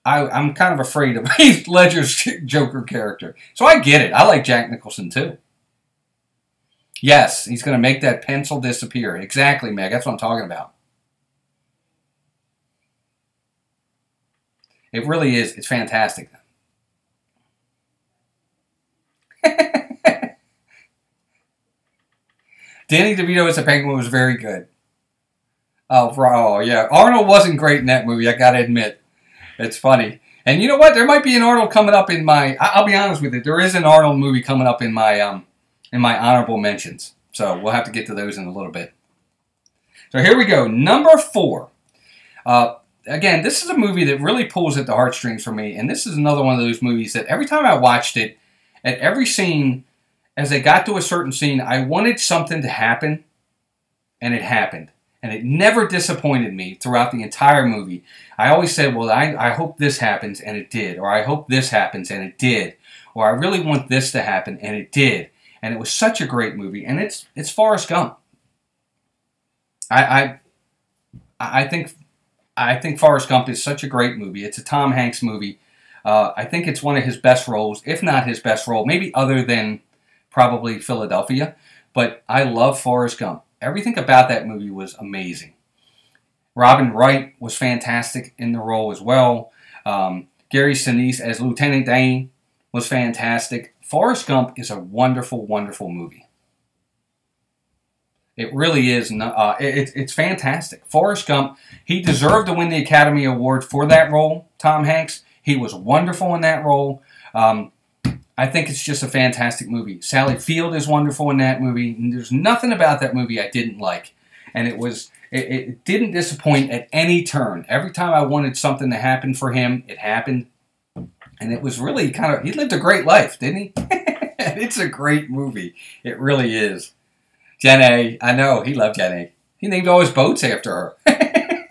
I'm kind of afraid of Heath Ledger's Joker character. So I get it. I like Jack Nicholson too. Yes, he's going to make that pencil disappear. Exactly, Meg. That's what I'm talking about. It really is. It's fantastic. Danny DeVito as a Penguin was very good. Oh, yeah. Arnold wasn't great in that movie, I gotta admit. It's funny. And you know what? There might be an Arnold coming up in my... I'll be honest with you. There is an Arnold movie coming up in my honorable mentions. So we'll have to get to those in a little bit. So here we go. Number 4. Again, this is a movie that really pulls at the heartstrings for me. And this is another one of those movies that every time I watched it, at every scene, as they got to a certain scene, I wanted something to happen. And it happened. And it never disappointed me throughout the entire movie. I always said, well, I hope this happens, and it did. Or I hope this happens, and it did. Or I really want this to happen, and it did. And it was such a great movie. And it's Forrest Gump. I think Forrest Gump is such a great movie. It's a Tom Hanks movie. I think it's one of his best roles, if not his best role, maybe other than probably Philadelphia. But I love Forrest Gump. Everything about that movie was amazing. Robin Wright was fantastic in the role as well. Gary Sinise as Lieutenant Dane was fantastic. Forrest Gump is a wonderful, wonderful movie. It really is. It's fantastic. Forrest Gump, he deserved to win the Academy Award for that role, Tom Hanks. He was wonderful in that role. I think it's just a fantastic movie. Sally Field is wonderful in that movie. And there's nothing about that movie I didn't like. And it didn't disappoint at any turn. Every time I wanted something to happen for him, it happened. And it was really kind of, he lived a great life, didn't he? And it's a great movie. It really is. Jenny, I know, he loved Jenny. He named all his boats after her.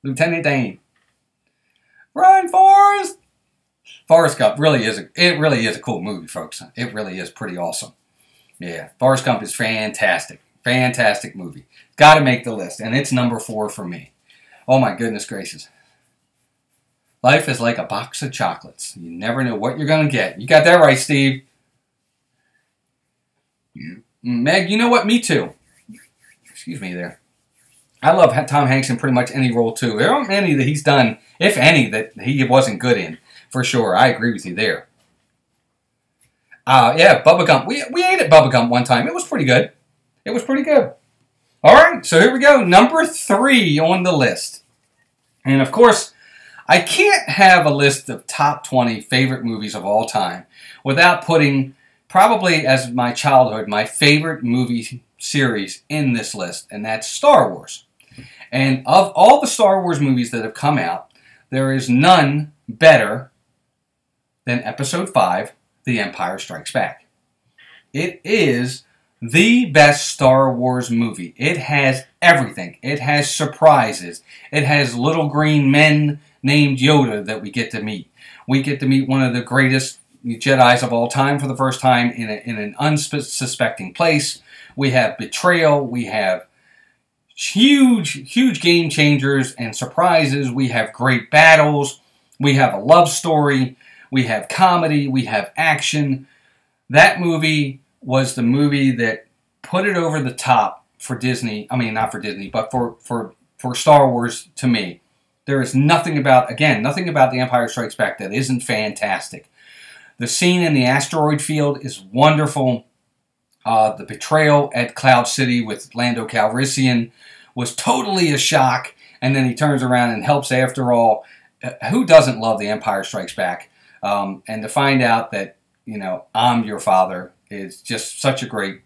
Lieutenant Dane. Run, Forrest! Forrest Gump really is a cool movie, folks. It really is pretty awesome. Yeah, Forrest Gump is fantastic. Fantastic movie. Got to make the list, and it's number 4 for me. Oh my goodness gracious. Life is like a box of chocolates. You never know what you're going to get. You got that right, Steve. Meg, you know what? Me too. Excuse me there. I love Tom Hanks in pretty much any role too. There aren't many that he's done, if any, that he wasn't good in. For sure. I agree with you there. Yeah, Bubba Gump. We ate at Bubba Gump one time. It was pretty good. It was pretty good. All right, so here we go. Number 3 on the list. And of course, I can't have a list of top 20 favorite movies of all time without putting, probably as my childhood, my favorite movie series in this list, and that's Star Wars. And of all the Star Wars movies that have come out, there is none better than Episode 5, The Empire Strikes Back. It is the best Star Wars movie. It has everything. It has surprises. It has little green men named Yoda that we get to meet. We get to meet one of the greatest Jedis of all time for the first time in an unsuspecting place. We have betrayal. We have huge game changers and surprises. We have great battles. We have a love story. We have comedy. We have action. That movie was the movie that put it over the top for Disney. I mean, not for Disney, but for Star Wars to me. There is nothing about The Empire Strikes Back that isn't fantastic. The scene in the asteroid field is wonderful. The betrayal at Cloud City with Lando Calrissian was totally a shock, and then he turns around and helps after all. Who doesn't love The Empire Strikes Back? And to find out that, you know, I'm your father is just such a great...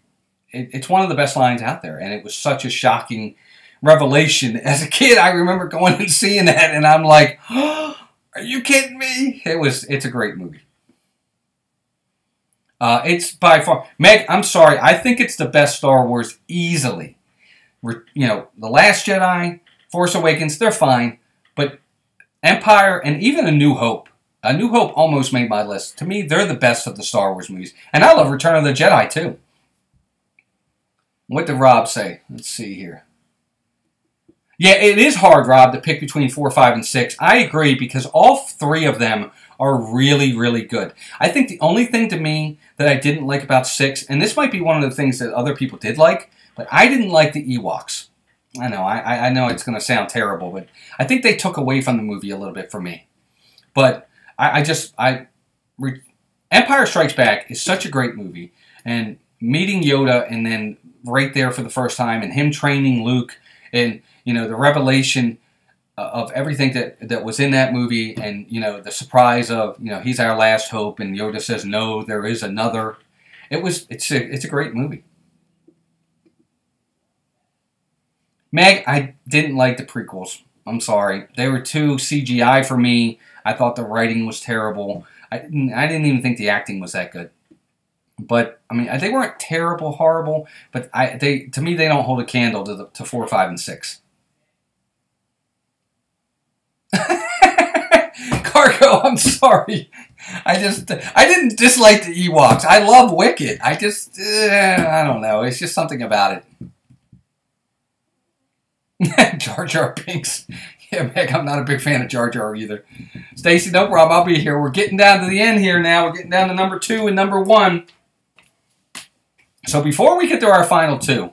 It's one of the best lines out there, and it was such a shocking revelation. As a kid, I remember going and seeing that, and I'm like, oh, are you kidding me? It's a great movie. It's by far... Meg, I'm sorry. I think it's the best Star Wars easily. You know, The Last Jedi, Force Awakens, they're fine. But Empire and even A New Hope. A New Hope almost made my list. To me, they're the best of the Star Wars movies. And I love Return of the Jedi, too. What did Rob say? Let's see here. Yeah, it is hard, Rob, to pick between 4, 5, and 6. I agree, because all 3 of them are really, really good. I think the only thing to me that I didn't like about 6, and this might be one of the things that other people did like, but I didn't like the Ewoks. I know, I know it's going to sound terrible, but I think they took away from the movie a little bit for me. But Empire Strikes Back is such a great movie, and meeting Yoda and then right there for the first time, and him training Luke, and you know the revelation of everything that was in that movie, and you know the surprise of he's our last hope, and Yoda says no, there is another. It's a great movie. Meg, I didn't like the prequels. I'm sorry, they were too CGI for me. I thought the writing was terrible. I didn't even think the acting was that good. But I mean, they weren't terrible, horrible. But to me, they don't hold a candle to 4, 5, and 6. Cargo, I'm sorry. I didn't dislike the Ewoks. I love Wicket. I don't know. It's just something about it. Jar Jar Binks. Yeah, Meg, I'm not a big fan of Jar Jar either. Stacy, no problem. I'll be here. We're getting down to the end here now. We're getting down to number 2 and number 1. So before we get to our final 2,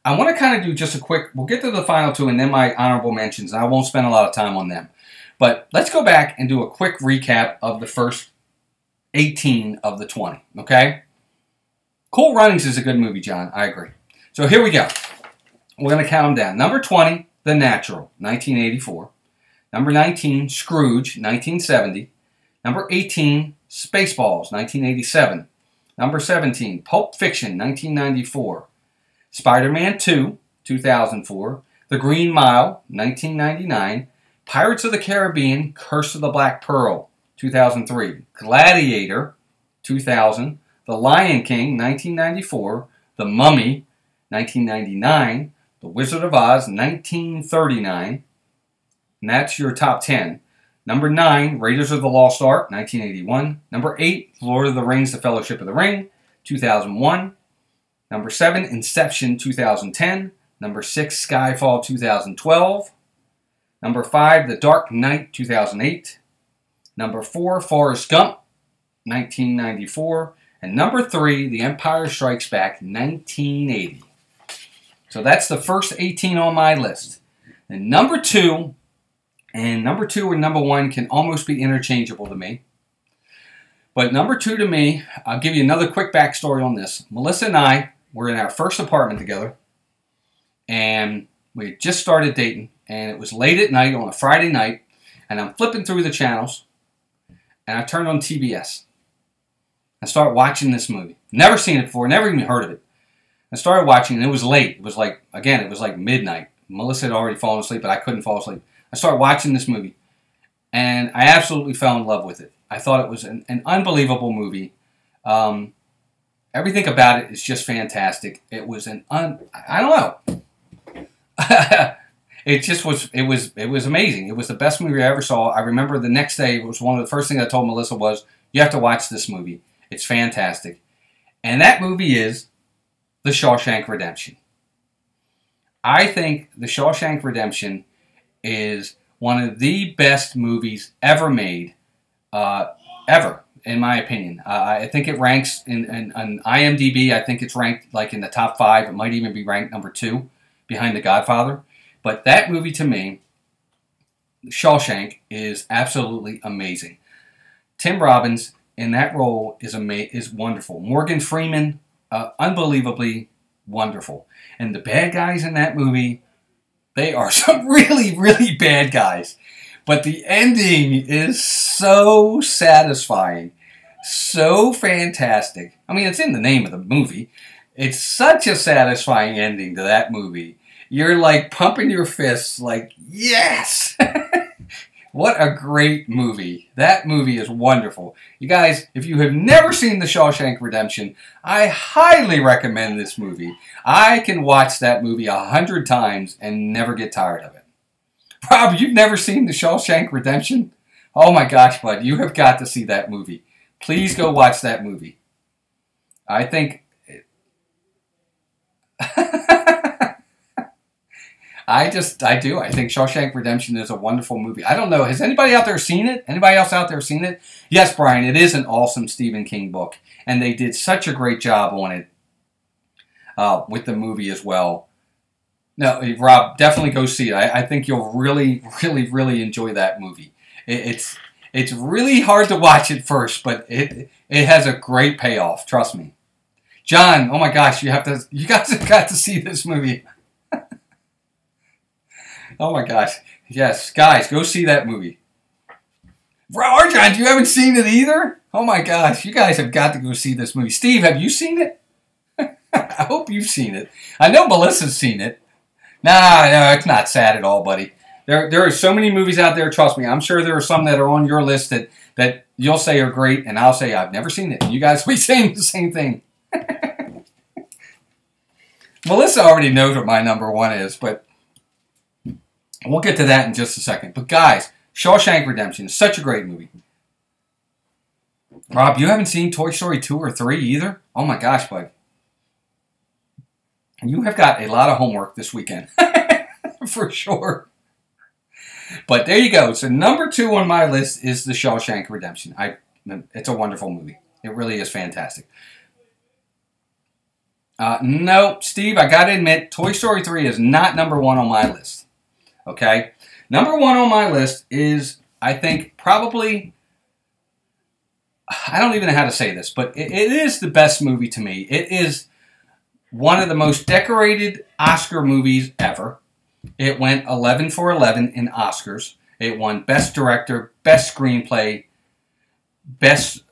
I want to kind of do just a quick... We'll get to the final 2 and then my honorable mentions. And I won't spend a lot of time on them. But let's go back and do a quick recap of the first 18 of the 20. Okay? Cool Runnings is a good movie, John. I agree. So here we go. We're going to count them down. Number 20, The Natural, 1984. Number 19, Scrooge, 1970. Number 18, Spaceballs, 1987. Number 17, Pulp Fiction, 1994. Spider-Man 2, 2004. The Green Mile, 1999. Pirates of the Caribbean, Curse of the Black Pearl, 2003. Gladiator, 2000. The Lion King, 1994. The Mummy, 1999. The Wizard of Oz, 1939. And that's your top 10. Number 9, Raiders of the Lost Ark, 1981. Number 8, Lord of the Rings, The Fellowship of the Ring, 2001. Number 7, Inception, 2010. Number 6, Skyfall, 2012. Number 5, The Dark Knight, 2008. Number 4, Forrest Gump, 1994. And number 3, The Empire Strikes Back, 1980. So that's the first 18 on my list. And number 2 and number 1 can almost be interchangeable to me. But number 2 to me, I'll give you another quick backstory on this. Melissa and I were in our first apartment together. And we had just started dating. And it was late at night on a Friday night. And I'm flipping through the channels. And I turned on TBS. I started watching this movie. Never seen it before. Never even heard of it. I started watching, and it was late. It was like, again, it was like midnight. Melissa had already fallen asleep, but I couldn't fall asleep. I started watching this movie, and I absolutely fell in love with it. I thought it was an unbelievable movie. Everything about it is just fantastic. It was I don't know. It just was, it was amazing. It was the best movie I ever saw. I remember the next day, it was one of the first things I told Melissa was, you have to watch this movie. It's fantastic. And that movie is The Shawshank Redemption. I think The Shawshank Redemption is one of the best movies ever made, ever, in my opinion. I think it ranks on IMDb. I think it's ranked like in the top 5. It might even be ranked number 2 behind The Godfather. But that movie to me, Shawshank, is absolutely amazing. Tim Robbins in that role is wonderful. Morgan Freeman, unbelievably wonderful. And the bad guys in that movie, they are some really, really bad guys. But the ending is so satisfying. So fantastic. I mean, it's in the name of the movie. It's such a satisfying ending to that movie. You're like pumping your fists like, yes! What a great movie. That movie is wonderful. You guys, if you have never seen The Shawshank Redemption, I highly recommend this movie. I can watch that movie 100 times and never get tired of it. Rob, you've never seen The Shawshank Redemption? Oh my gosh, bud, you have got to see that movie. Please go watch that movie. I think... I do. I think Shawshank Redemption is a wonderful movie. I don't know. Has anybody out there seen it? Anybody else out there seen it? Yes, Brian, it is an awesome Stephen King book. And they did such a great job on it with the movie as well. No, Rob, definitely go see it. I think you'll really, really, really enjoy that movie. It's really hard to watch at first, but it has a great payoff. Trust me. John, oh my gosh, you guys have got to see this movie. Oh my gosh. Yes, guys, go see that movie. Arjan, you haven't seen it either? Oh my gosh, you guys have got to go see this movie. Steve, have you seen it? I hope you've seen it. I know Melissa's seen it. No, it's not sad at all, buddy. There are so many movies out there, trust me. I'm sure there are some that are on your list that you'll say are great, and I'll say I've never seen it. And you guys will be saying the same thing. Melissa already knows what my number 1 is, but we'll get to that in just a second. But guys, Shawshank Redemption is such a great movie. Rob, you haven't seen Toy Story 2 or 3 either? Oh my gosh, bud. You have got a lot of homework this weekend. For sure. But there you go. So number 2 on my list is The Shawshank Redemption. It's a wonderful movie. It really is fantastic. No, Steve, I gotta admit, Toy Story 3 is not number 1 on my list. Okay? Number 1 on my list is, I think, probably... I don't even know how to say this, but it is the best movie to me. It is one of the most decorated Oscar movies ever. It went 11 for 11 in Oscars. It won Best Director, Best Screenplay, Best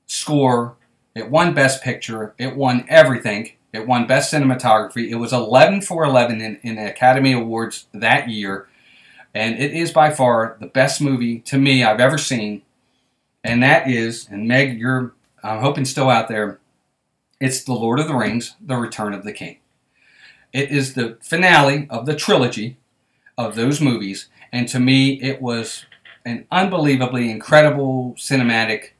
Score. It won Best Picture. It won everything. It won Best Cinematography. It was 11 for 11 in Academy Awards that year. And it is by far the best movie, to me, I've ever seen. And that is, and Meg, you're, I'm hoping still out there, it's The Lord of the Rings, The Return of the King. It is the finale of the trilogy of those movies. And to me, it was an unbelievably incredible cinematic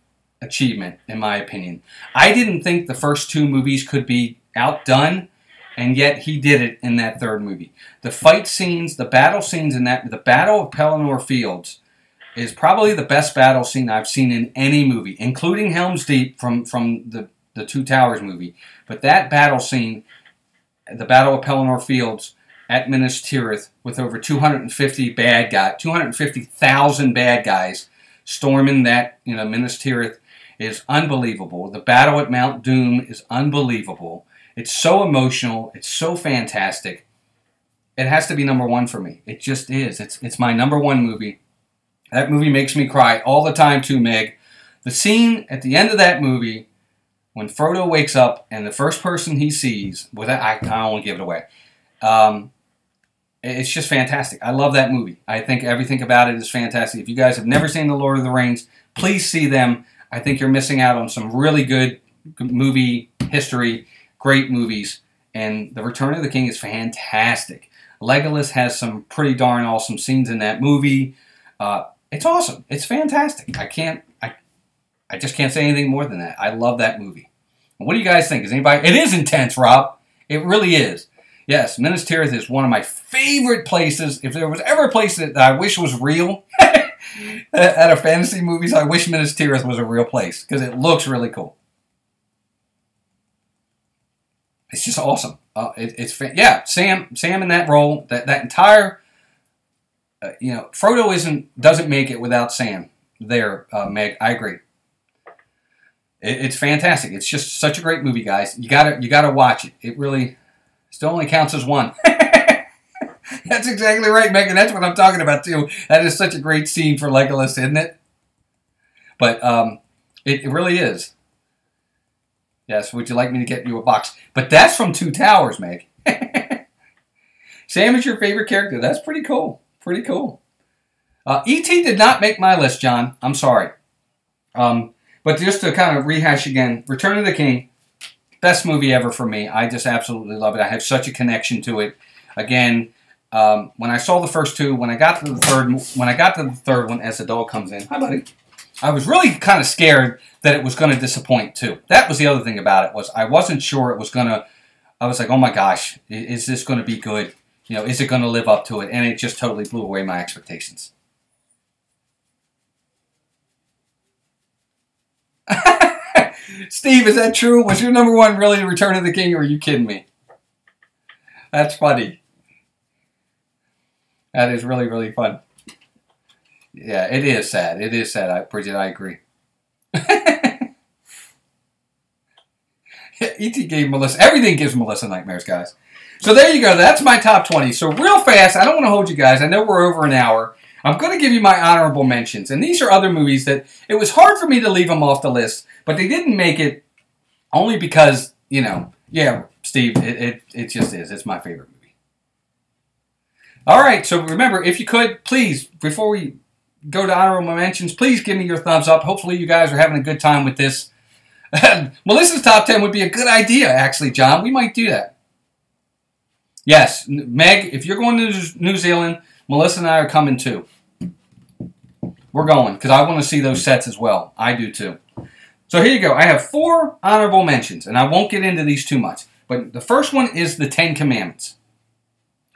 achievement, in my opinion. I didn't think the first two movies could be outdone, and yet he did it in that third movie. The fight scenes, the battle scenes in that, the Battle of Pelennor Fields is probably the best battle scene I've seen in any movie, including Helm's Deep from the Two Towers movie. But that battle scene, the Battle of Pelennor Fields at Minas Tirith, with over 250,000 bad guys storming that, Minas Tirith, is unbelievable. The battle at Mount Doom is unbelievable. It's so emotional. It's so fantastic. It has to be number one for me. It just is. It's my number one movie. That movie makes me cry all the time too, Meg. The scene at the end of that movie, when Frodo wakes up and the first person he sees, I don't want to give it away. It's just fantastic. I love that movie. I think everything about it is fantastic. If you guys have never seen The Lord of the Rings, please see them. I think you're missing out on some really good movie history, great movies, and The Return of the King is fantastic. Legolas has some pretty darn awesome scenes in that movie. It's awesome. It's fantastic. I just can't say anything more than that. I love that movie. What do you guys think? Is anybody? It is intense, Rob. It really is. Yes, Minas Tirith is one of my favorite places. If there was ever a place that I wish was real out of fantasy movies, I wish Minas Tirith was a real place because it looks really cool. It's just awesome. Sam in that role, that entire, Frodo doesn't make it without Sam there, Meg. I agree. It's fantastic. It's just such a great movie, guys. You gotta watch it. It really still only counts as one. That's exactly right, Megan. That's what I'm talking about too. That is such a great scene for Legolas, isn't it? But it really is. Yes, would you like me to get you a box? But that's from Two Towers, Meg. Sam is your favorite character. That's pretty cool. Pretty cool. E.T. did not make my list, John. I'm sorry. But just to kind of rehash again, Return of the King, best movie ever for me. I just absolutely love it. I have such a connection to it. Again, when I saw the first two, when I got to the third one, as the dog comes in, hi buddy, I was really kind of scared that it was going to disappoint too. That was the other thing about it, was I wasn't sure it was going to. I was like, oh my gosh, is this going to be good? Is it going to live up to it? And it just totally blew away my expectations. Steve, is that true? Was your number one really Return of the King, or are you kidding me? That's funny. That is really, really fun. Yeah, it is sad. It is sad, Bridget, I agree. E.T. gave Melissa, everything gives Melissa nightmares, guys. So there you go. That's my top 20. So real fast, I don't want to hold you guys. I know we're over an hour. I'm going to give you my honorable mentions. And these are other movies that it was hard for me to leave them off the list, but they didn't make it only because, yeah, Steve, it just is. It's my favorite movie. All right, so remember, if you could, please, before we go to honorable mentions, please give me your thumbs up. Hopefully you guys are having a good time with this. Melissa's top 10 would be a good idea, actually, John. We might do that. Yes, Meg, if you're going to New Zealand, Melissa and I are coming too. We're going, because I want to see those sets as well. I do too. So here you go. I have 4 honorable mentions, and I won't get into these too much. But the first one is The Ten Commandments.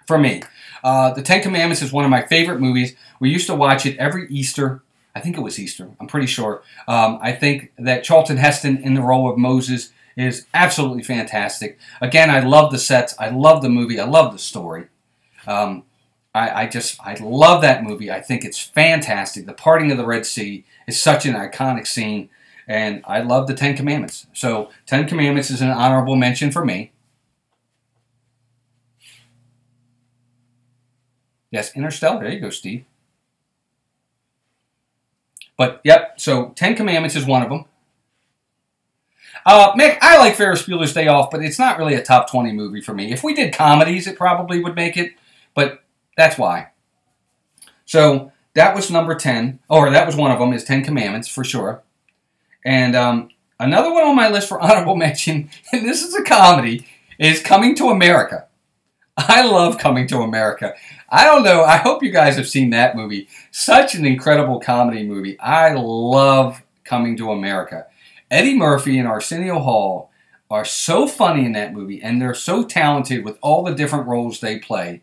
For me. The Ten Commandments is one of my favorite movies. We used to watch it every Easter. I think it was Easter. I'm pretty sure. I think that Charlton Heston in the role of Moses is absolutely fantastic. Again, I love the sets. I love the movie. I love the story. I love that movie. I think it's fantastic. The parting of the Red Sea is such an iconic scene. And I love the Ten Commandments. So, Ten Commandments is an honorable mention for me. Yes, Interstellar. There you go, Steve. But, yep, so Ten Commandments is one of them. Mick, I like Ferris Bueller's Day Off, but it's not really a top 20 movie for me. If we did comedies, it probably would make it, but that's why. So that was number 10, or that was one of them, is 10 Commandments for sure. And another one on my list for honorable mention, and this is a comedy, is Coming to America. I love Coming to America. I don't know, I hope you guys have seen that movie. Such an incredible comedy movie. I love Coming to America. Eddie Murphy and Arsenio Hall are so funny in that movie, and they're so talented with all the different roles they play.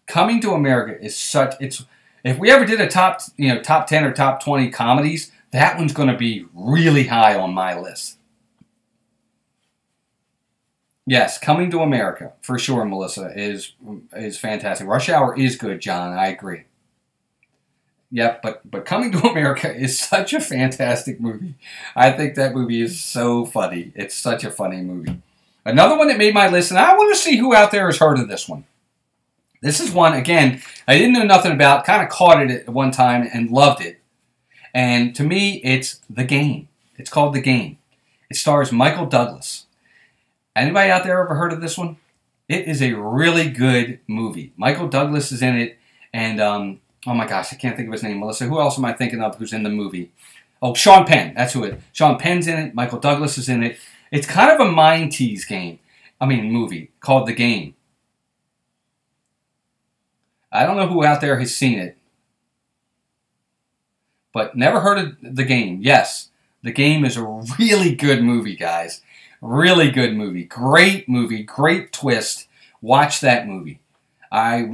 Coming to America is such, if we ever did a top 10 or top 20 comedies, that one's going to be really high on my list. Yes, Coming to America, for sure, Melissa, is fantastic. Rush Hour is good, John, I agree. Yep, but Coming to America is such a fantastic movie. I think that movie is so funny. It's such a funny movie. Another one that made my list, and I want to see who out there has heard of this one. This is one, again, I didn't know nothing about, kind of caught it at one time and loved it. And to me, it's The Game. It's called The Game. It stars Michael Douglas. Anybody out there ever heard of this one? It is a really good movie. Michael Douglas is in it, and oh my gosh, I can't think of his name, Melissa. Who else am I thinking of who's in the movie? Oh, Sean Penn. That's who it is. Sean Penn's in it. Michael Douglas is in it. It's kind of a mind tease movie called The Game. I don't know who out there has seen it, but never heard of The Game. Yes, The Game is a really good movie, guys. Really good movie. Great movie. Great twist. Watch that movie. I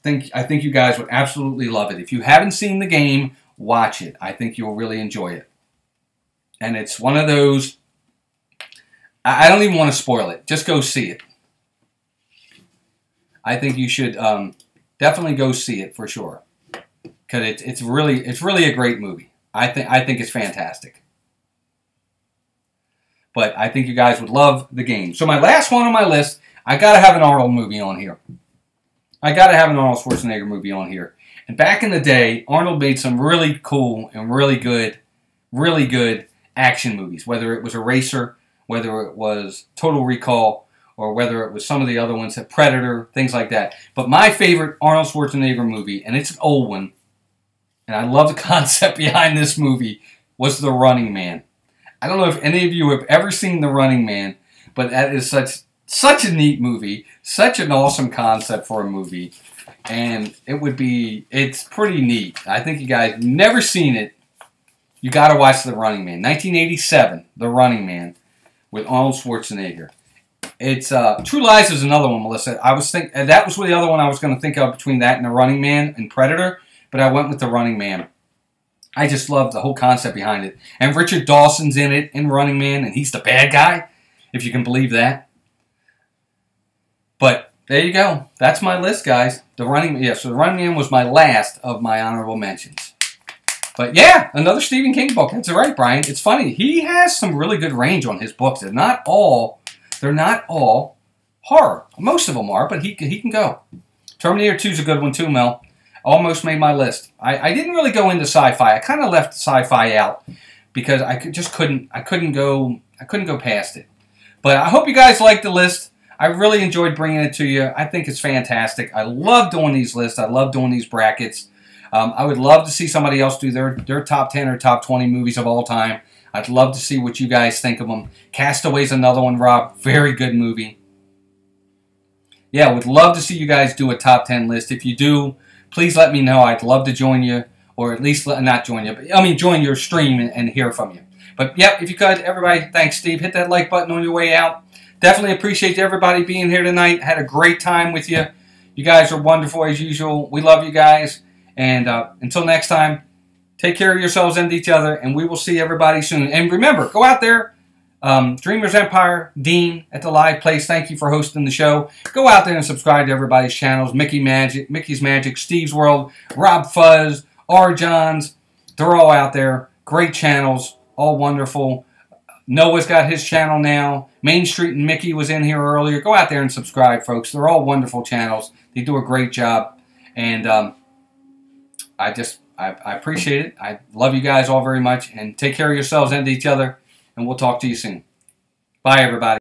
think you guys would absolutely love it. If you haven't seen The Game, watch it. I think you'll really enjoy it. And it's one of those, I don't even want to spoil it. Just go see it. I think you should definitely go see it for sure. Because it's really a great movie. I think it's fantastic. But I think you guys would love The Game. So my last one on my list, I got to have an Arnold movie on here. I got to have an Arnold Schwarzenegger movie on here. And back in the day, Arnold made some really cool and really good action movies. Whether it was Eraser, whether it was Total Recall, or whether it was some of the other ones, Predator, things like that. But my favorite Arnold Schwarzenegger movie, and it's an old one, and I love the concept behind this movie, was The Running Man. I don't know if any of you have ever seen The Running Man, but that is such a neat movie, such an awesome concept for a movie, and it's pretty neat. I think you guys have never seen it. You got to watch The Running Man. 1987, The Running Man, with Arnold Schwarzenegger. It's True Lies is another one, Melissa. That was the other one I was going to think of between that and The Running Man and Predator, but I went with The Running Man. I just love the whole concept behind it. And Richard Dawson's in it, in Running Man, and he's the bad guy, if you can believe that. But there you go. That's my list, guys. So The Running Man was my last of my honorable mentions. But yeah, another Stephen King book. That's right, Brian. It's funny. He has some really good range on his books. They're not all horror. Most of them are, but he can go. Terminator 2 is a good one too, Mel. Almost made my list. I didn't really go into sci-fi. I kind of left sci-fi out because I couldn't go past it. But I hope you guys liked the list. I really enjoyed bringing it to you. I think it's fantastic. I love doing these lists. I love doing these brackets. I would love to see somebody else do their top 10 or top 20 movies of all time. I'd love to see what you guys think of them. Castaway's another one, Rob. Very good movie. Yeah, would love to see you guys do a top 10 list. If you do, please let me know. I'd love to join you, or at least not join you, but join your stream and hear from you. But yep, if you could, everybody, thanks, Steve. Hit that like button on your way out. Definitely appreciate everybody being here tonight. Had a great time with you. You guys are wonderful as usual. We love you guys. And until next time, take care of yourselves and each other, and we will see everybody soon. And remember, go out there. Dreamers Empire, Dean at the live place, thank you for hosting the show. Go out there and subscribe to everybody's channels. Mickey's Magic, Steve's World, Rob Fuzz, R. Johns. They're all out there. Great channels, all wonderful. Noah's got his channel now. Main Street and Mickey was in here earlier. Go out there and subscribe, folks. They're all wonderful channels. They do a great job. And I appreciate it. I love you guys all very much. And take care of yourselves and each other. And we'll talk to you soon. Bye, everybody.